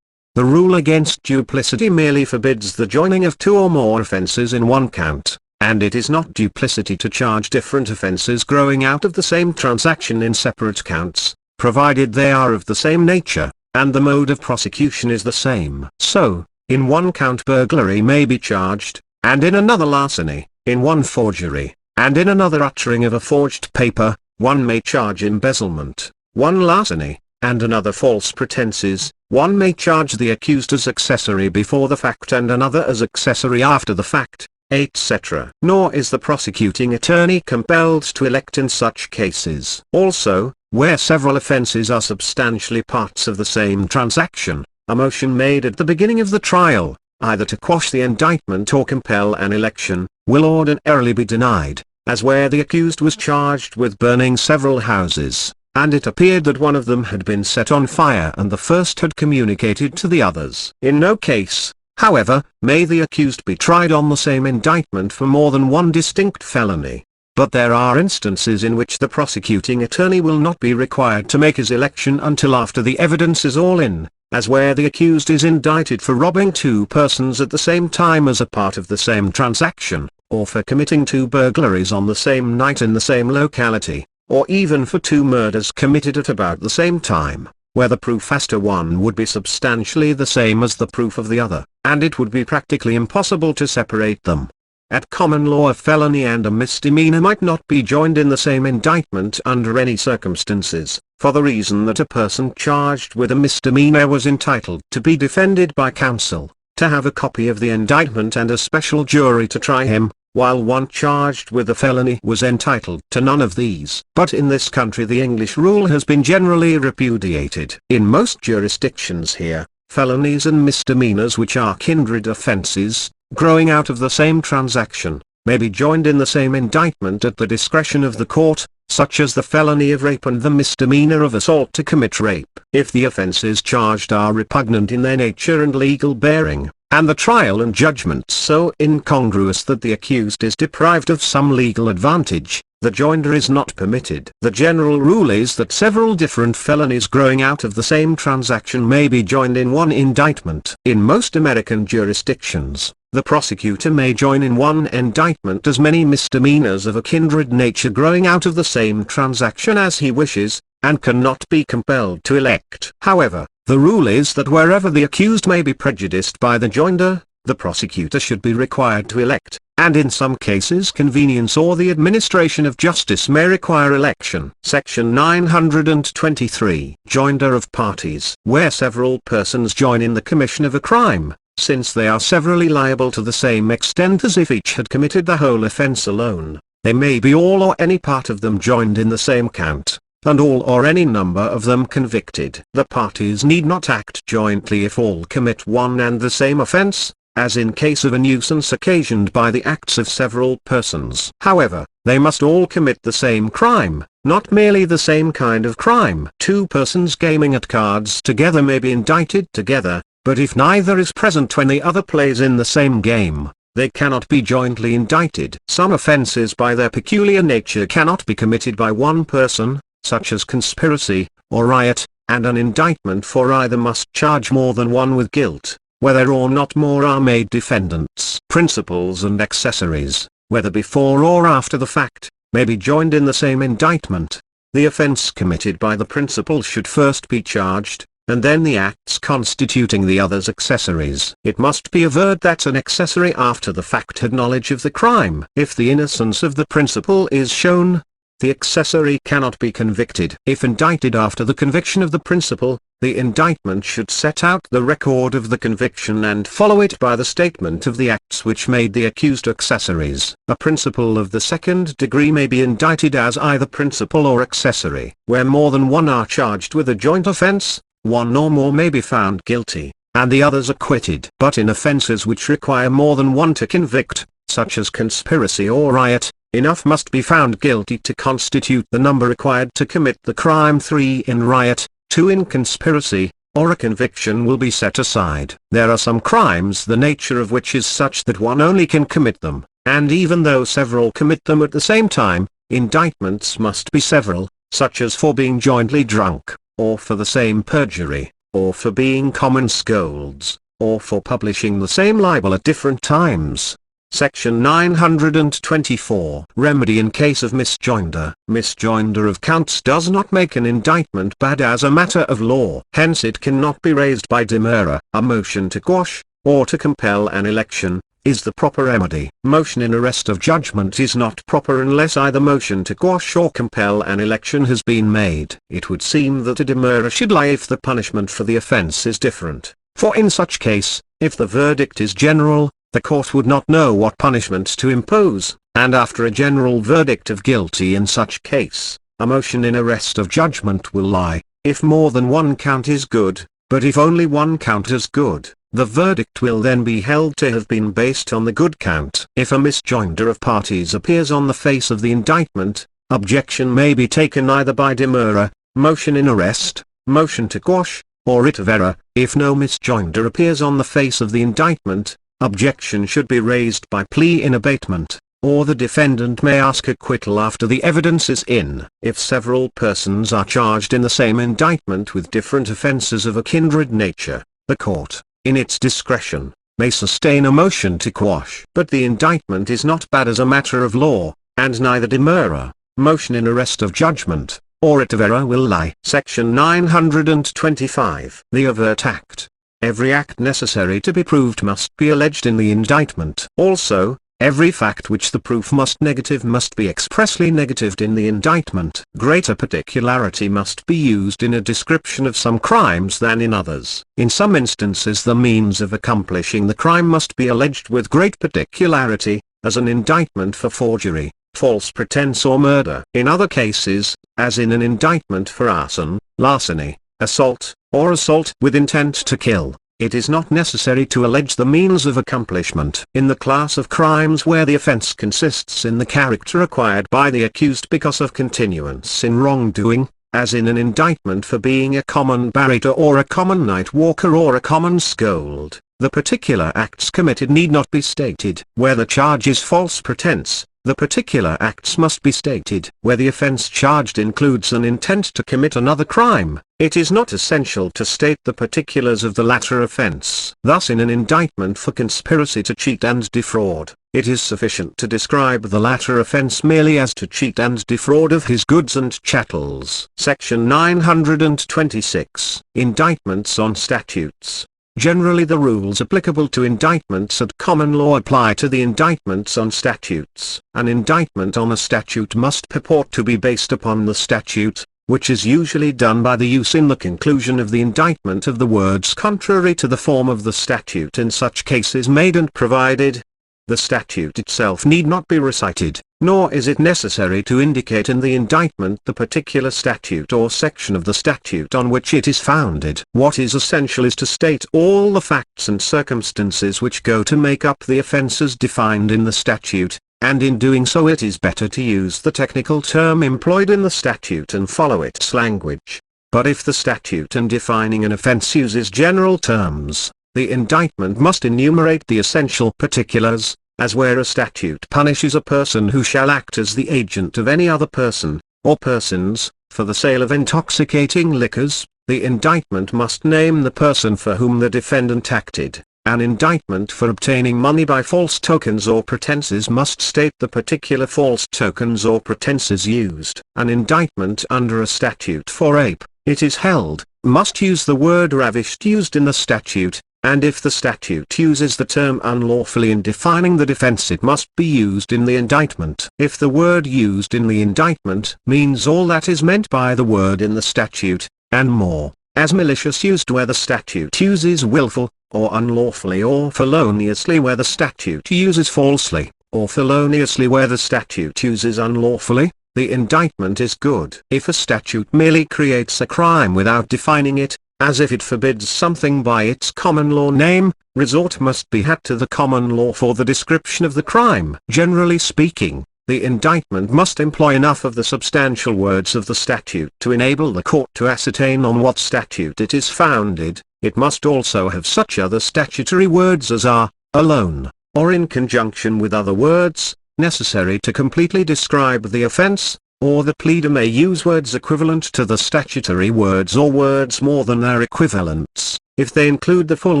The rule against duplicity merely forbids the joining of two or more offences in one count, and it is not duplicity to charge different offences growing out of the same transaction in separate counts, provided they are of the same nature, and the mode of prosecution is the same. So, in one count burglary may be charged, and in another larceny, in one forgery, and in another uttering of a forged paper, one may charge embezzlement, one larceny, and another false pretenses, one may charge the accused as accessory before the fact and another as accessory after the fact, etc. Nor is the prosecuting attorney compelled to elect in such cases. Also, where several offences are substantially parts of the same transaction, a motion made at the beginning of the trial, either to quash the indictment or compel an election, will ordinarily be denied, as where the accused was charged with burning several houses, and it appeared that one of them had been set on fire and the first had communicated to the others. In no case, however, may the accused be tried on the same indictment for more than one distinct felony, but there are instances in which the prosecuting attorney will not be required to make his election until after the evidence is all in, as where the accused is indicted for robbing two persons at the same time as a part of the same transaction, or for committing two burglaries on the same night in the same locality, or even for two murders committed at about the same time, where the proof as to one would be substantially the same as the proof of the other, and it would be practically impossible to separate them. At common law a felony and a misdemeanor might not be joined in the same indictment under any circumstances, for the reason that a person charged with a misdemeanor was entitled to be defended by counsel, to have a copy of the indictment and a special jury to try him, while one charged with a felony was entitled to none of these. But in this country the English rule has been generally repudiated. In most jurisdictions here, felonies and misdemeanors which are kindred offences, growing out of the same transaction, may be joined in the same indictment at the discretion of the court, such as the felony of rape and the misdemeanor of assault to commit rape. If the offences charged are repugnant in their nature and legal bearing, and the trial and judgment so incongruous that the accused is deprived of some legal advantage, the joinder is not permitted. The general rule is that several different felonies growing out of the same transaction may be joined in one indictment. In most American jurisdictions, the prosecutor may join in one indictment as many misdemeanors of a kindred nature growing out of the same transaction as he wishes, and cannot be compelled to elect. However, the rule is that wherever the accused may be prejudiced by the joinder, the prosecutor should be required to elect, and in some cases convenience or the administration of justice may require election. Section 923. Joinder of parties. Where several persons join in the commission of a crime, since they are severally liable to the same extent as if each had committed the whole offence alone, they may be all or any part of them joined in the same count, and all or any number of them convicted. The parties need not act jointly if all commit one and the same offence, as in case of a nuisance occasioned by the acts of several persons. However, they must all commit the same crime, not merely the same kind of crime. Two persons gaming at cards together may be indicted together, but if neither is present when the other plays in the same game, they cannot be jointly indicted. Some offences by their peculiar nature cannot be committed by one person, such as conspiracy, or riot, and an indictment for either must charge more than one with guilt, whether or not more are made defendants. Principals and accessories, whether before or after the fact, may be joined in the same indictment. The offence committed by the principal should first be charged, and then the acts constituting the others accessories. It must be averred that an accessory after the fact had knowledge of the crime. If the innocence of the principal is shown, the accessory cannot be convicted. If indicted after the conviction of the principal, the indictment should set out the record of the conviction and follow it by the statement of the acts which made the accused accessories. A principal of the second degree may be indicted as either principal or accessory. Where more than one are charged with a joint offence, one or more may be found guilty, and the others acquitted. But in offences which require more than one to convict, such as conspiracy or riot, enough must be found guilty to constitute the number required to commit the crime. 3 in riot, 2 in conspiracy, or a conviction will be set aside. There are some crimes the nature of which is such that one only can commit them, and even though several commit them at the same time, indictments must be several, such as for being jointly drunk, or for the same perjury, or for being common scolds, or for publishing the same libel at different times. Section 924. Remedy in case of misjoinder. Misjoinder of counts does not make an indictment bad as a matter of law. Hence it cannot be raised by demurrer. A motion to quash, or to compel an election, is the proper remedy. Motion in arrest of judgment is not proper unless either motion to quash or compel an election has been made. It would seem that a demurrer should lie if the punishment for the offence is different, for in such case, if the verdict is general, the court would not know what punishment to impose, and after a general verdict of guilty in such case, a motion in arrest of judgment will lie, if more than one count is good, but if only one count is good, the verdict will then be held to have been based on the good count. If a misjoinder of parties appears on the face of the indictment, objection may be taken either by demurrer, motion in arrest, motion to quash, or writ of error. If no misjoinder appears on the face of the indictment, objection should be raised by plea in abatement, or the defendant may ask acquittal after the evidence is in. If several persons are charged in the same indictment with different offences of a kindred nature, the court, in its discretion, may sustain a motion to quash. But the indictment is not bad as a matter of law, and neither demurrer, motion in arrest of judgment, or writ of error will lie. Section 925. The Overt Act. Every act necessary to be proved must be alleged in the indictment. Also, every fact which the proof must negative must be expressly negatived in the indictment. Greater particularity must be used in a description of some crimes than in others. In some instances the means of accomplishing the crime must be alleged with great particularity, as an indictment for forgery, false pretense or murder. In other cases, as in an indictment for arson, larceny, assault, or assault with intent to kill, it is not necessary to allege the means of accomplishment. In the class of crimes where the offense consists in the character acquired by the accused because of continuance in wrongdoing, as in an indictment for being a common barrator or a common night walker or a common scold, the particular acts committed need not be stated. Where the charge is false pretense, the particular acts must be stated. Where the offense charged includes an intent to commit another crime, it is not essential to state the particulars of the latter offense. Thus in an indictment for conspiracy to cheat and defraud, it is sufficient to describe the latter offense merely as to cheat and defraud of his goods and chattels. Section 926. Indictments on Statutes. Generally the rules applicable to indictments at common law apply to the indictments on statutes. An indictment on a statute must purport to be based upon the statute, which is usually done by the use in the conclusion of the indictment of the words contrary to the form of the statute in such cases made and provided. The statute itself need not be recited, nor is it necessary to indicate in the indictment the particular statute or section of the statute on which it is founded. What is essential is to state all the facts and circumstances which go to make up the offences defined in the statute, and in doing so it is better to use the technical term employed in the statute and follow its language. But if the statute in defining an offence uses general terms, the indictment must enumerate the essential particulars, as where a statute punishes a person who shall act as the agent of any other person, or persons, for the sale of intoxicating liquors, the indictment must name the person for whom the defendant acted. An indictment for obtaining money by false tokens or pretenses must state the particular false tokens or pretenses used. An indictment under a statute for rape, it is held, must use the word ravished used in the statute, and if the statute uses the term unlawfully in defining the defense it must be used in the indictment. If the word used in the indictment means all that is meant by the word in the statute, and more, as malicious used where the statute uses willful, or unlawfully or feloniously where the statute uses falsely, or feloniously where the statute uses unlawfully, the indictment is good. If a statute merely creates a crime without defining it, as if it forbids something by its common law name, resort must be had to the common law for the description of the crime. Generally speaking, the indictment must employ enough of the substantial words of the statute to enable the court to ascertain on what statute it is founded. It must also have such other statutory words as are, alone, or in conjunction with other words, necessary to completely describe the offence, or the pleader may use words equivalent to the statutory words or words more than their equivalents, if they include the full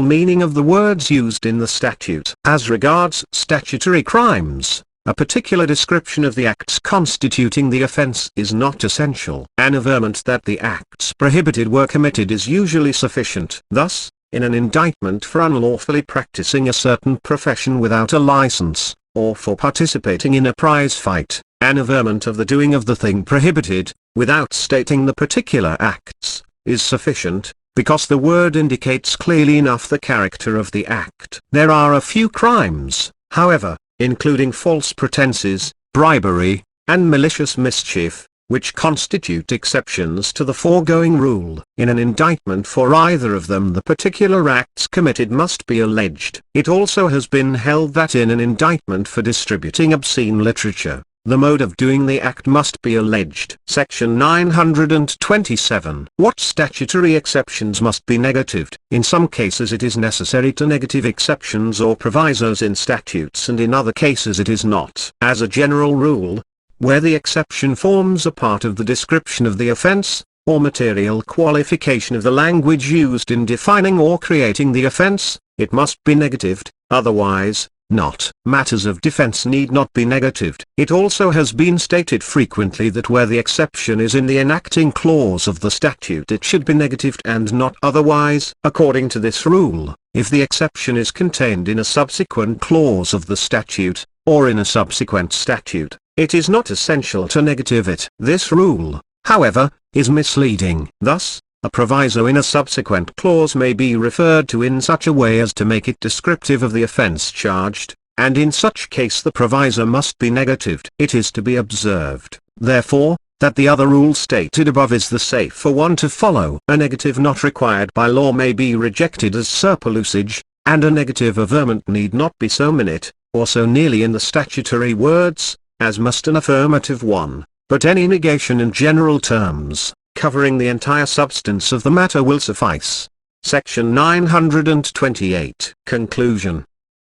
meaning of the words used in the statute. As regards statutory crimes, a particular description of the acts constituting the offence is not essential. An averment that the acts prohibited were committed is usually sufficient. Thus, in an indictment for unlawfully practicing a certain profession without a license, or for participating in a prize fight, an averment of the doing of the thing prohibited, without stating the particular acts, is sufficient, because the word indicates clearly enough the character of the act. There are a few crimes, however, including false pretenses, bribery, and malicious mischief, which constitute exceptions to the foregoing rule. In an indictment for either of them the particular acts committed must be alleged. It also has been held that in an indictment for distributing obscene literature, the mode of doing the act must be alleged. Section 927. What statutory exceptions must be negatived? In some cases it is necessary to negative exceptions or provisos in statutes, and in other cases it is not. As a general rule, where the exception forms a part of the description of the offence, or material qualification of the language used in defining or creating the offence, it must be negatived, otherwise, not. Matters of defense need not be negatived. It also has been stated frequently that where the exception is in the enacting clause of the statute it should be negatived and not otherwise. According to this rule, if the exception is contained in a subsequent clause of the statute, or in a subsequent statute, it is not essential to negative it. This rule, however, is misleading. Thus, a proviso in a subsequent clause may be referred to in such a way as to make it descriptive of the offence charged, and in such case the provisor must be negatived. It is to be observed, therefore, that the other rule stated above is the safer one to follow. A negative not required by law may be rejected as surplusage, and a negative averment need not be so minute, or so nearly in the statutory words, as must an affirmative one, but any negation in general terms, covering the entire substance of the matter will suffice. Section 928. Conclusion.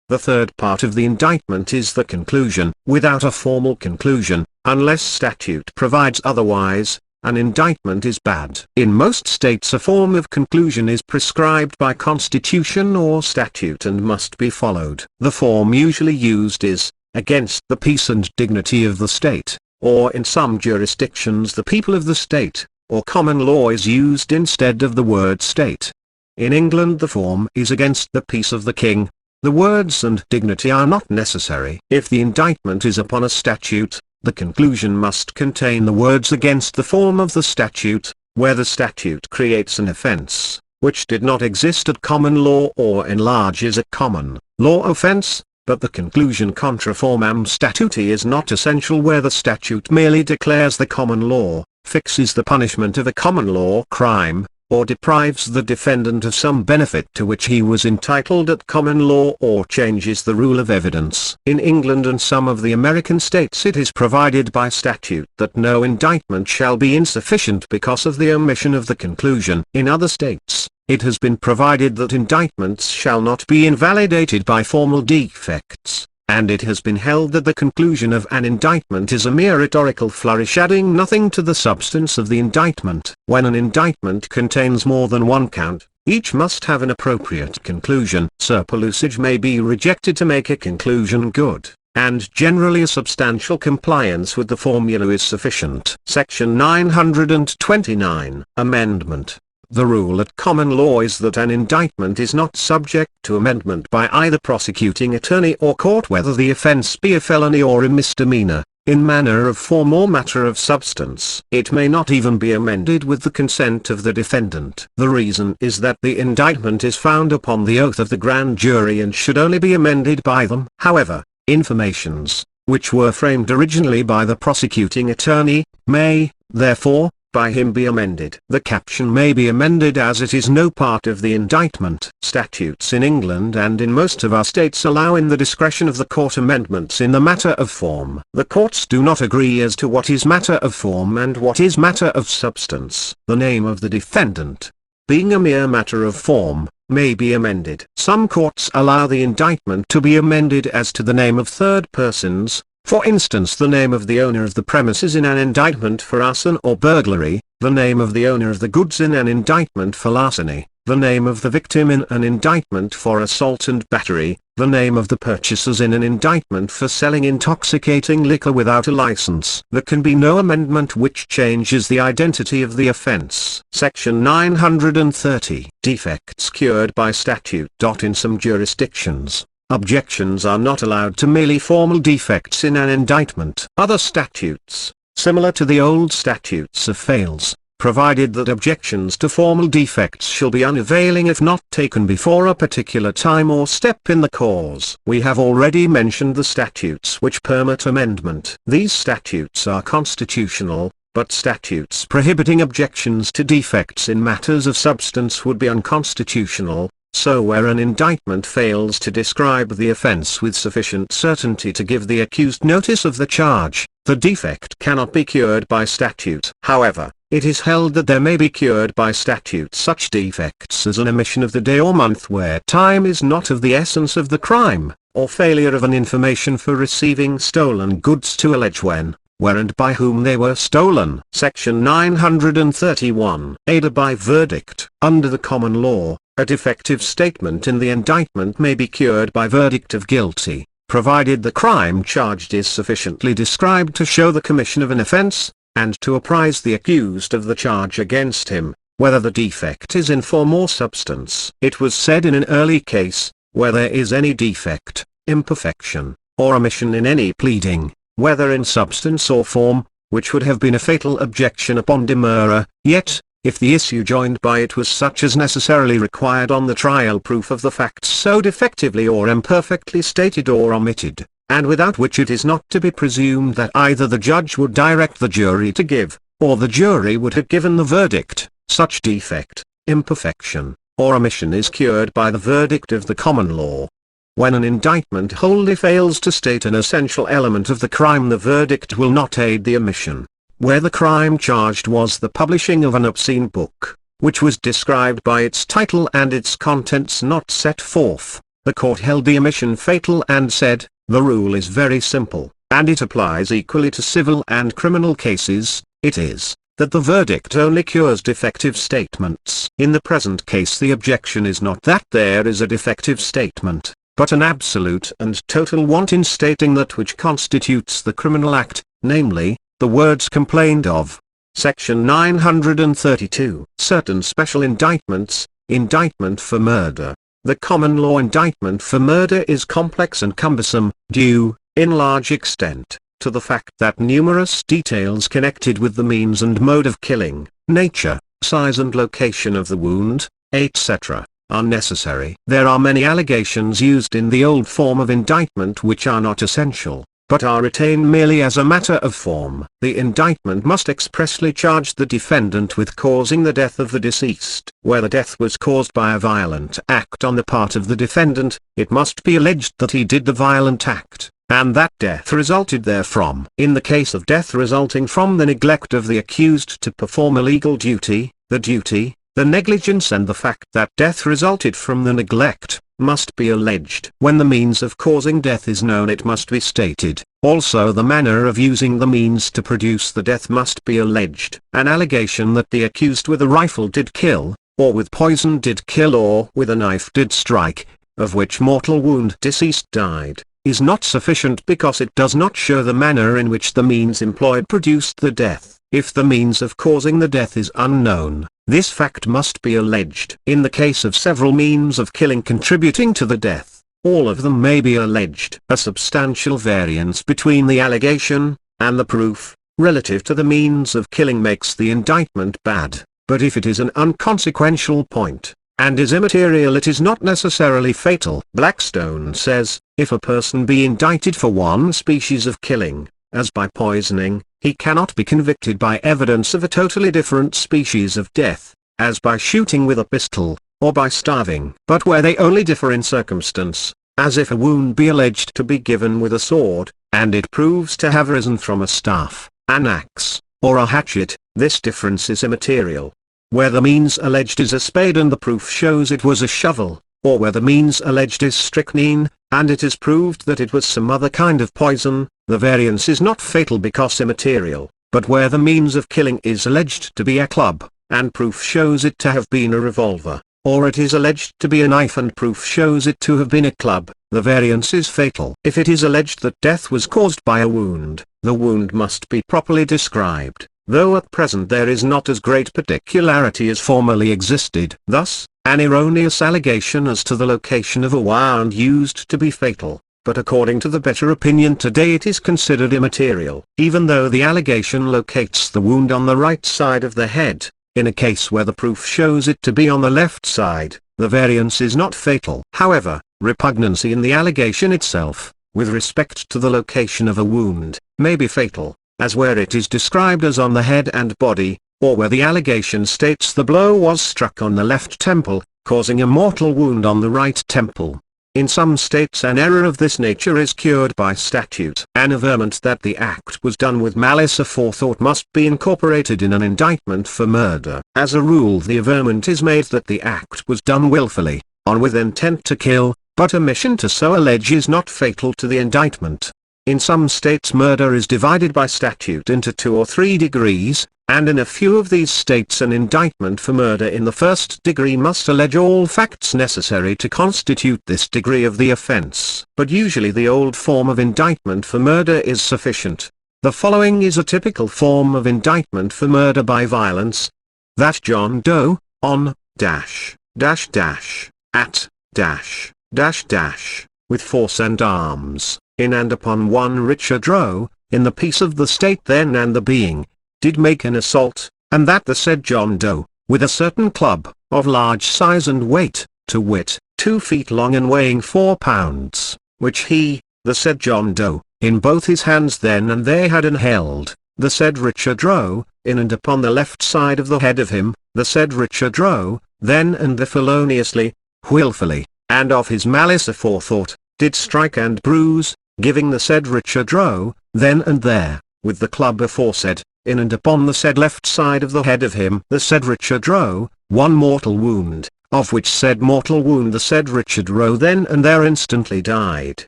The third part of the indictment is the conclusion. Without a formal conclusion, unless statute provides otherwise, an indictment is bad. In most states a form of conclusion is prescribed by constitution or statute and must be followed. The form usually used is, against the peace and dignity of the state, or in some jurisdictions the people of the state, or common law is used instead of the word state. In England the form is against the peace of the king. The words and dignity are not necessary. If the indictment is upon a statute, the conclusion must contain the words against the form of the statute, where the statute creates an offence, which did not exist at common law or enlarges a common law offence, but the conclusion contra formam statuti is not essential where the statute merely declares the common law, fixes the punishment of a common law crime, or deprives the defendant of some benefit to which he was entitled at common law, or changes the rule of evidence. In England and some of the American states it is provided by statute that no indictment shall be insufficient because of the omission of the conclusion. In other states, it has been provided that indictments shall not be invalidated by formal defects, and it has been held that the conclusion of an indictment is a mere rhetorical flourish adding nothing to the substance of the indictment. When an indictment contains more than one count, each must have an appropriate conclusion. Surplusage may be rejected to make a conclusion good, and generally a substantial compliance with the formula is sufficient. Section 929. Amendment. The rule at common law is that an indictment is not subject to amendment by either prosecuting attorney or court whether the offence be a felony or a misdemeanor, in manner of form or matter of substance. It may not even be amended with the consent of the defendant. The reason is that the indictment is found upon the oath of the grand jury and should only be amended by them. However, informations, which were framed originally by the prosecuting attorney, may, therefore, by him be amended. The caption may be amended as it is no part of the indictment. Statutes in England and in most of our states allow in the discretion of the court amendments in the matter of form. The courts do not agree as to what is matter of form and what is matter of substance. The name of the defendant, being a mere matter of form, may be amended. Some courts allow the indictment to be amended as to the name of third persons. For instance, the name of the owner of the premises in an indictment for arson or burglary, the name of the owner of the goods in an indictment for larceny, the name of the victim in an indictment for assault and battery, the name of the purchasers in an indictment for selling intoxicating liquor without a license. There can be no amendment which changes the identity of the offence. Section 930. Defects cured by statute. In some jurisdictions, objections are not allowed to merely formal defects in an indictment. Other statutes, similar to the old statutes of Fales, provided that objections to formal defects shall be unavailing if not taken before a particular time or step in the cause. We have already mentioned the statutes which permit amendment. These statutes are constitutional, but statutes prohibiting objections to defects in matters of substance would be unconstitutional. So where an indictment fails to describe the offence with sufficient certainty to give the accused notice of the charge, the defect cannot be cured by statute. However, it is held that there may be cured by statute such defects as an omission of the day or month where time is not of the essence of the crime, or failure of an information for receiving stolen goods to allege when, where and by whom they were stolen. Section 931. Aided by verdict. Under the common law, a defective statement in the indictment may be cured by verdict of guilty, provided the crime charged is sufficiently described to show the commission of an offence, and to apprise the accused of the charge against him, whether the defect is in form or substance. It was said in an early case, where there is any defect, imperfection, or omission in any pleading, whether in substance or form, which would have been a fatal objection upon demurrer, yet, if the issue joined by it was such as necessarily required on the trial proof of the facts so defectively or imperfectly stated or omitted, and without which it is not to be presumed that either the judge would direct the jury to give, or the jury would have given the verdict, such defect, imperfection, or omission is cured by the verdict of the common law. When an indictment wholly fails to state an essential element of the crime, the verdict will not aid the omission. Where the crime charged was the publishing of an obscene book, which was described by its title and its contents not set forth, the court held the omission fatal and said, "The rule is very simple, and it applies equally to civil and criminal cases, it is, that the verdict only cures defective statements." In the present case the objection is not that there is a defective statement, but an absolute and total want in stating that which constitutes the criminal act, namely, the words complained of. Section 932. Certain special indictments. Indictment for murder. The common law indictment for murder is complex and cumbersome, due, in large extent, to the fact that numerous details connected with the means and mode of killing, nature, size and location of the wound, etc., are necessary. There are many allegations used in the old form of indictment which are not essential, but are retained merely as a matter of form. The indictment must expressly charge the defendant with causing the death of the deceased. Where the death was caused by a violent act on the part of the defendant, it must be alleged that he did the violent act, and that death resulted therefrom. In the case of death resulting from the neglect of the accused to perform a legal duty, the negligence and the fact that death resulted from the neglect, must be alleged. When the means of causing death is known it must be stated. Also the manner of using the means to produce the death must be alleged. An allegation that the accused with a rifle did kill, or with poison did kill, or with a knife did strike, of which mortal wound deceased died, is not sufficient because it does not show the manner in which the means employed produced the death. If the means of causing the death is unknown, this fact must be alleged. In the case of several means of killing contributing to the death, all of them may be alleged. A substantial variance between the allegation and the proof, relative to the means of killing makes the indictment bad, but if it is an unconsequential point, and is immaterial, it is not necessarily fatal. Blackstone says, if a person be indicted for one species of killing, as by poisoning, he cannot be convicted by evidence of a totally different species of death, as by shooting with a pistol, or by starving. But where they only differ in circumstance, as if a wound be alleged to be given with a sword, and it proves to have arisen from a staff, an axe, or a hatchet, this difference is immaterial. Where the means alleged is a spade and the proof shows it was a shovel, or where the means alleged is strychnine, and it is proved that it was some other kind of poison, the variance is not fatal because immaterial. But where the means of killing is alleged to be a club, and proof shows it to have been a revolver, or it is alleged to be a knife and proof shows it to have been a club, the variance is fatal. If it is alleged that death was caused by a wound, the wound must be properly described, though at present there is not as great particularity as formerly existed. Thus, an erroneous allegation as to the location of a wound used to be fatal, but according to the better opinion today it is considered immaterial. Even though the allegation locates the wound on the right side of the head, in a case where the proof shows it to be on the left side, the variance is not fatal. However, repugnancy in the allegation itself, with respect to the location of a wound, may be fatal, as where it is described as on the head and body, or where the allegation states the blow was struck on the left temple, causing a mortal wound on the right temple. In some states an error of this nature is cured by statute. An averment that the act was done with malice aforethought must be incorporated in an indictment for murder. As a rule the averment is made that the act was done willfully, on with intent to kill, but omission to so allege is not fatal to the indictment. In some states murder is divided by statute into 2 or 3 degrees, and in a few of these states an indictment for murder in the first degree must allege all facts necessary to constitute this degree of the offence. But usually the old form of indictment for murder is sufficient. The following is a typical form of indictment for murder by violence. That John Doe, on, dash, dash dash, at, dash, dash dash, with force and arms, in and upon one Richard Roe, in the peace of the state then and the being, did make an assault, and that the said John Doe, with a certain club, of large size and weight, to wit, 2 feet long and weighing 4 pounds, which he, the said John Doe, in both his hands then and there had and held, the said Richard Roe, in and upon the left side of the head of him, the said Richard Roe, then and there feloniously, wilfully, and of his malice aforethought, did strike and bruise, giving the said Richard Roe, then and there, with the club aforesaid, in and upon the said left side of the head of him, the said Richard Roe, one mortal wound, of which said mortal wound the said Richard Roe then and there instantly died.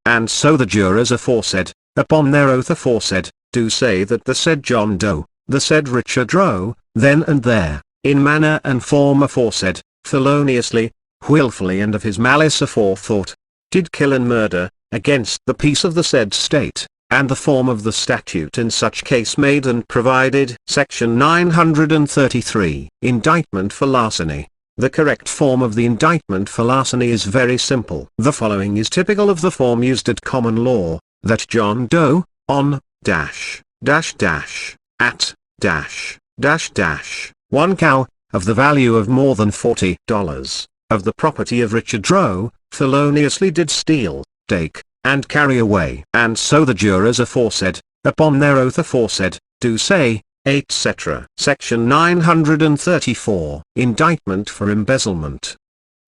And so the jurors aforesaid, upon their oath aforesaid, do say that the said John Doe, the said Richard Roe, then and there, in manner and form aforesaid, feloniously, wilfully and of his malice aforethought, did kill and murder, against the peace of the said state, and the form of the statute in such case made and provided. Section 933. Indictment for larceny. The correct form of the indictment for larceny is very simple. The following is typical of the form used at common law, that John Doe, on, dash, dash dash, at, dash, dash dash, 1 cow, of the value of more than $40, of the property of Richard Roe, feloniously did steal, take, and carry away. And so the jurors aforesaid, upon their oath aforesaid, do say, etc. Section 934. Indictment for embezzlement.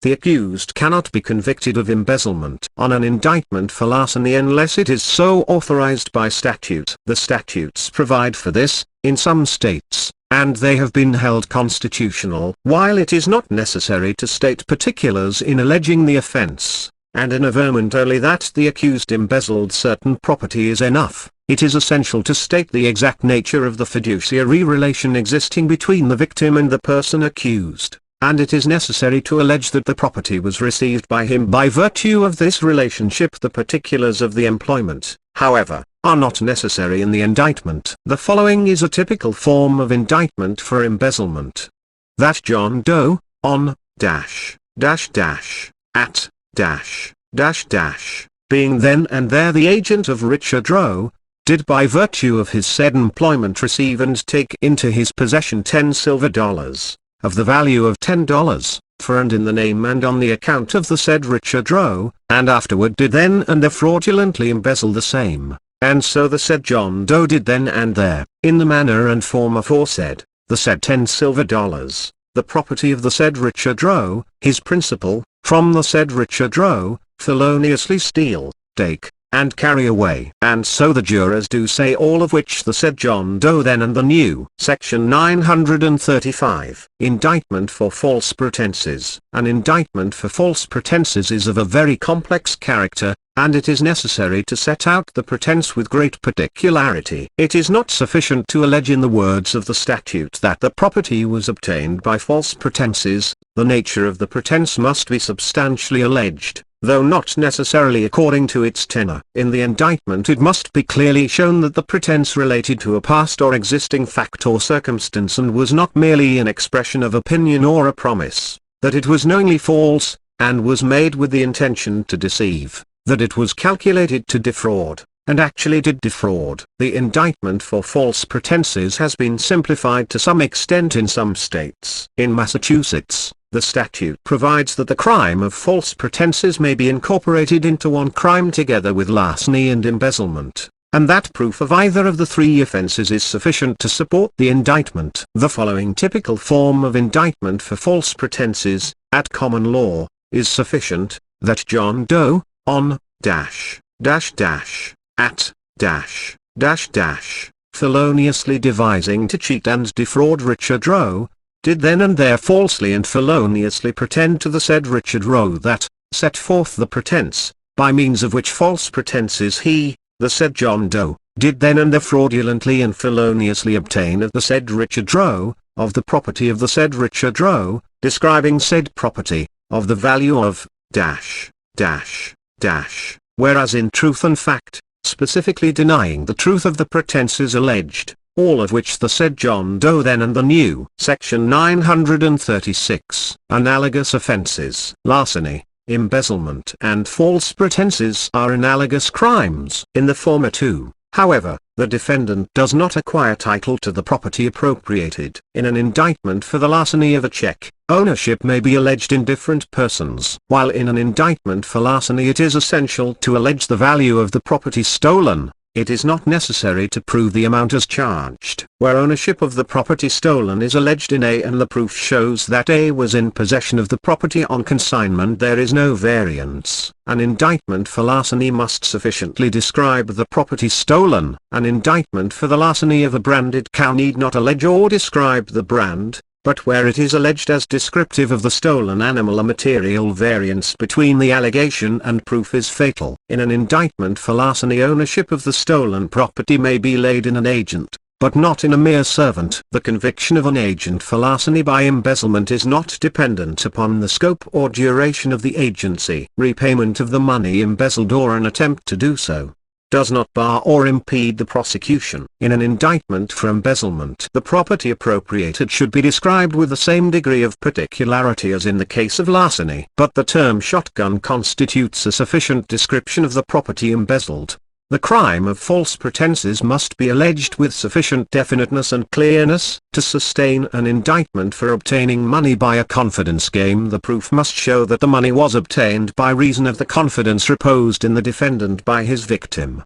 The accused cannot be convicted of embezzlement on an indictment for larceny unless it is so authorized by statute. The statutes provide for this, in some states, and they have been held constitutional. While it is not necessary to state particulars in alleging the offense, and an averment only that the accused embezzled certain property is enough, it is essential to state the exact nature of the fiduciary relation existing between the victim and the person accused, and it is necessary to allege that the property was received by him by virtue of this relationship. The particulars of the employment, however, are not necessary in the indictment. The following is a typical form of indictment for embezzlement. That John Doe, on, dash, dash dash, at, dash, dash dash, being then and there the agent of Richard Roe, did by virtue of his said employment receive and take into his possession 10 silver dollars, of the value of $10, for and in the name and on the account of the said Richard Roe, and afterward did then and there fraudulently embezzle the same. And so the said John Doe did then and there, in the manner and form aforesaid, the said 10 silver dollars, the property of the said Richard Roe, his principal, from the said Richard Roe, feloniously steal, take, and carry away. And so the jurors do say all of which the said John Doe then and the new. Section 935. Indictment for false pretenses. An indictment for false pretenses is of a very complex character, and it is necessary to set out the pretense with great particularity. It is not sufficient to allege in the words of the statute that the property was obtained by false pretenses. The nature of the pretense must be substantially alleged, though not necessarily according to its tenor. In the indictment it must be clearly shown that the pretense related to a past or existing fact or circumstance and was not merely an expression of opinion or a promise, that it was knowingly false, and was made with the intention to deceive, that it was calculated to defraud, and actually did defraud. The indictment for false pretenses has been simplified to some extent in some states. In Massachusetts, the statute provides that the crime of false pretenses may be incorporated into one crime together with larceny and embezzlement, and that proof of either of the 3 offenses is sufficient to support the indictment. The following typical form of indictment for false pretenses, at common law, is sufficient: that John Doe, on, dash, dash dash, at, dash, dash dash, feloniously devising to cheat and defraud Richard Roe, did then and there falsely and feloniously pretend to the said Richard Roe that, set forth the pretense, by means of which false pretenses he, the said John Doe, did then and there fraudulently and feloniously obtain of the said Richard Roe, of the property of the said Richard Roe, describing said property, of the value of, dash, dash, dash, whereas in truth and fact, specifically denying the truth of the pretenses alleged, all of which the said John Doe then and the new. Section 936. Analogous offences. Larceny, embezzlement and false pretenses are analogous crimes. In the former two, However, the defendant does not acquire title to the property appropriated. In an indictment for the larceny of a check, ownership may be alleged in different persons. While in an indictment for larceny it is essential to allege the value of the property stolen, it is not necessary to prove the amount as charged. Where ownership of the property stolen is alleged in A and the proof shows that A was in possession of the property on consignment, there is no variance. An indictment for larceny must sufficiently describe the property stolen. An indictment for the larceny of a branded cow need not allege or describe the brand, but where it is alleged as descriptive of the stolen animal, a material variance between the allegation and proof is fatal. In an indictment for larceny, ownership of the stolen property may be laid in an agent, but not in a mere servant. The conviction of an agent for larceny by embezzlement is not dependent upon the scope or duration of the agency. Repayment of the money embezzled or an attempt to do so does not bar or impede the prosecution. In an indictment for embezzlement, the property appropriated should be described with the same degree of particularity as in the case of larceny. But the term shotgun constitutes a sufficient description of the property embezzled. The crime of false pretenses must be alleged with sufficient definiteness and clearness to sustain an indictment for obtaining money by a confidence game. The proof must show that the money was obtained by reason of the confidence reposed in the defendant by his victim.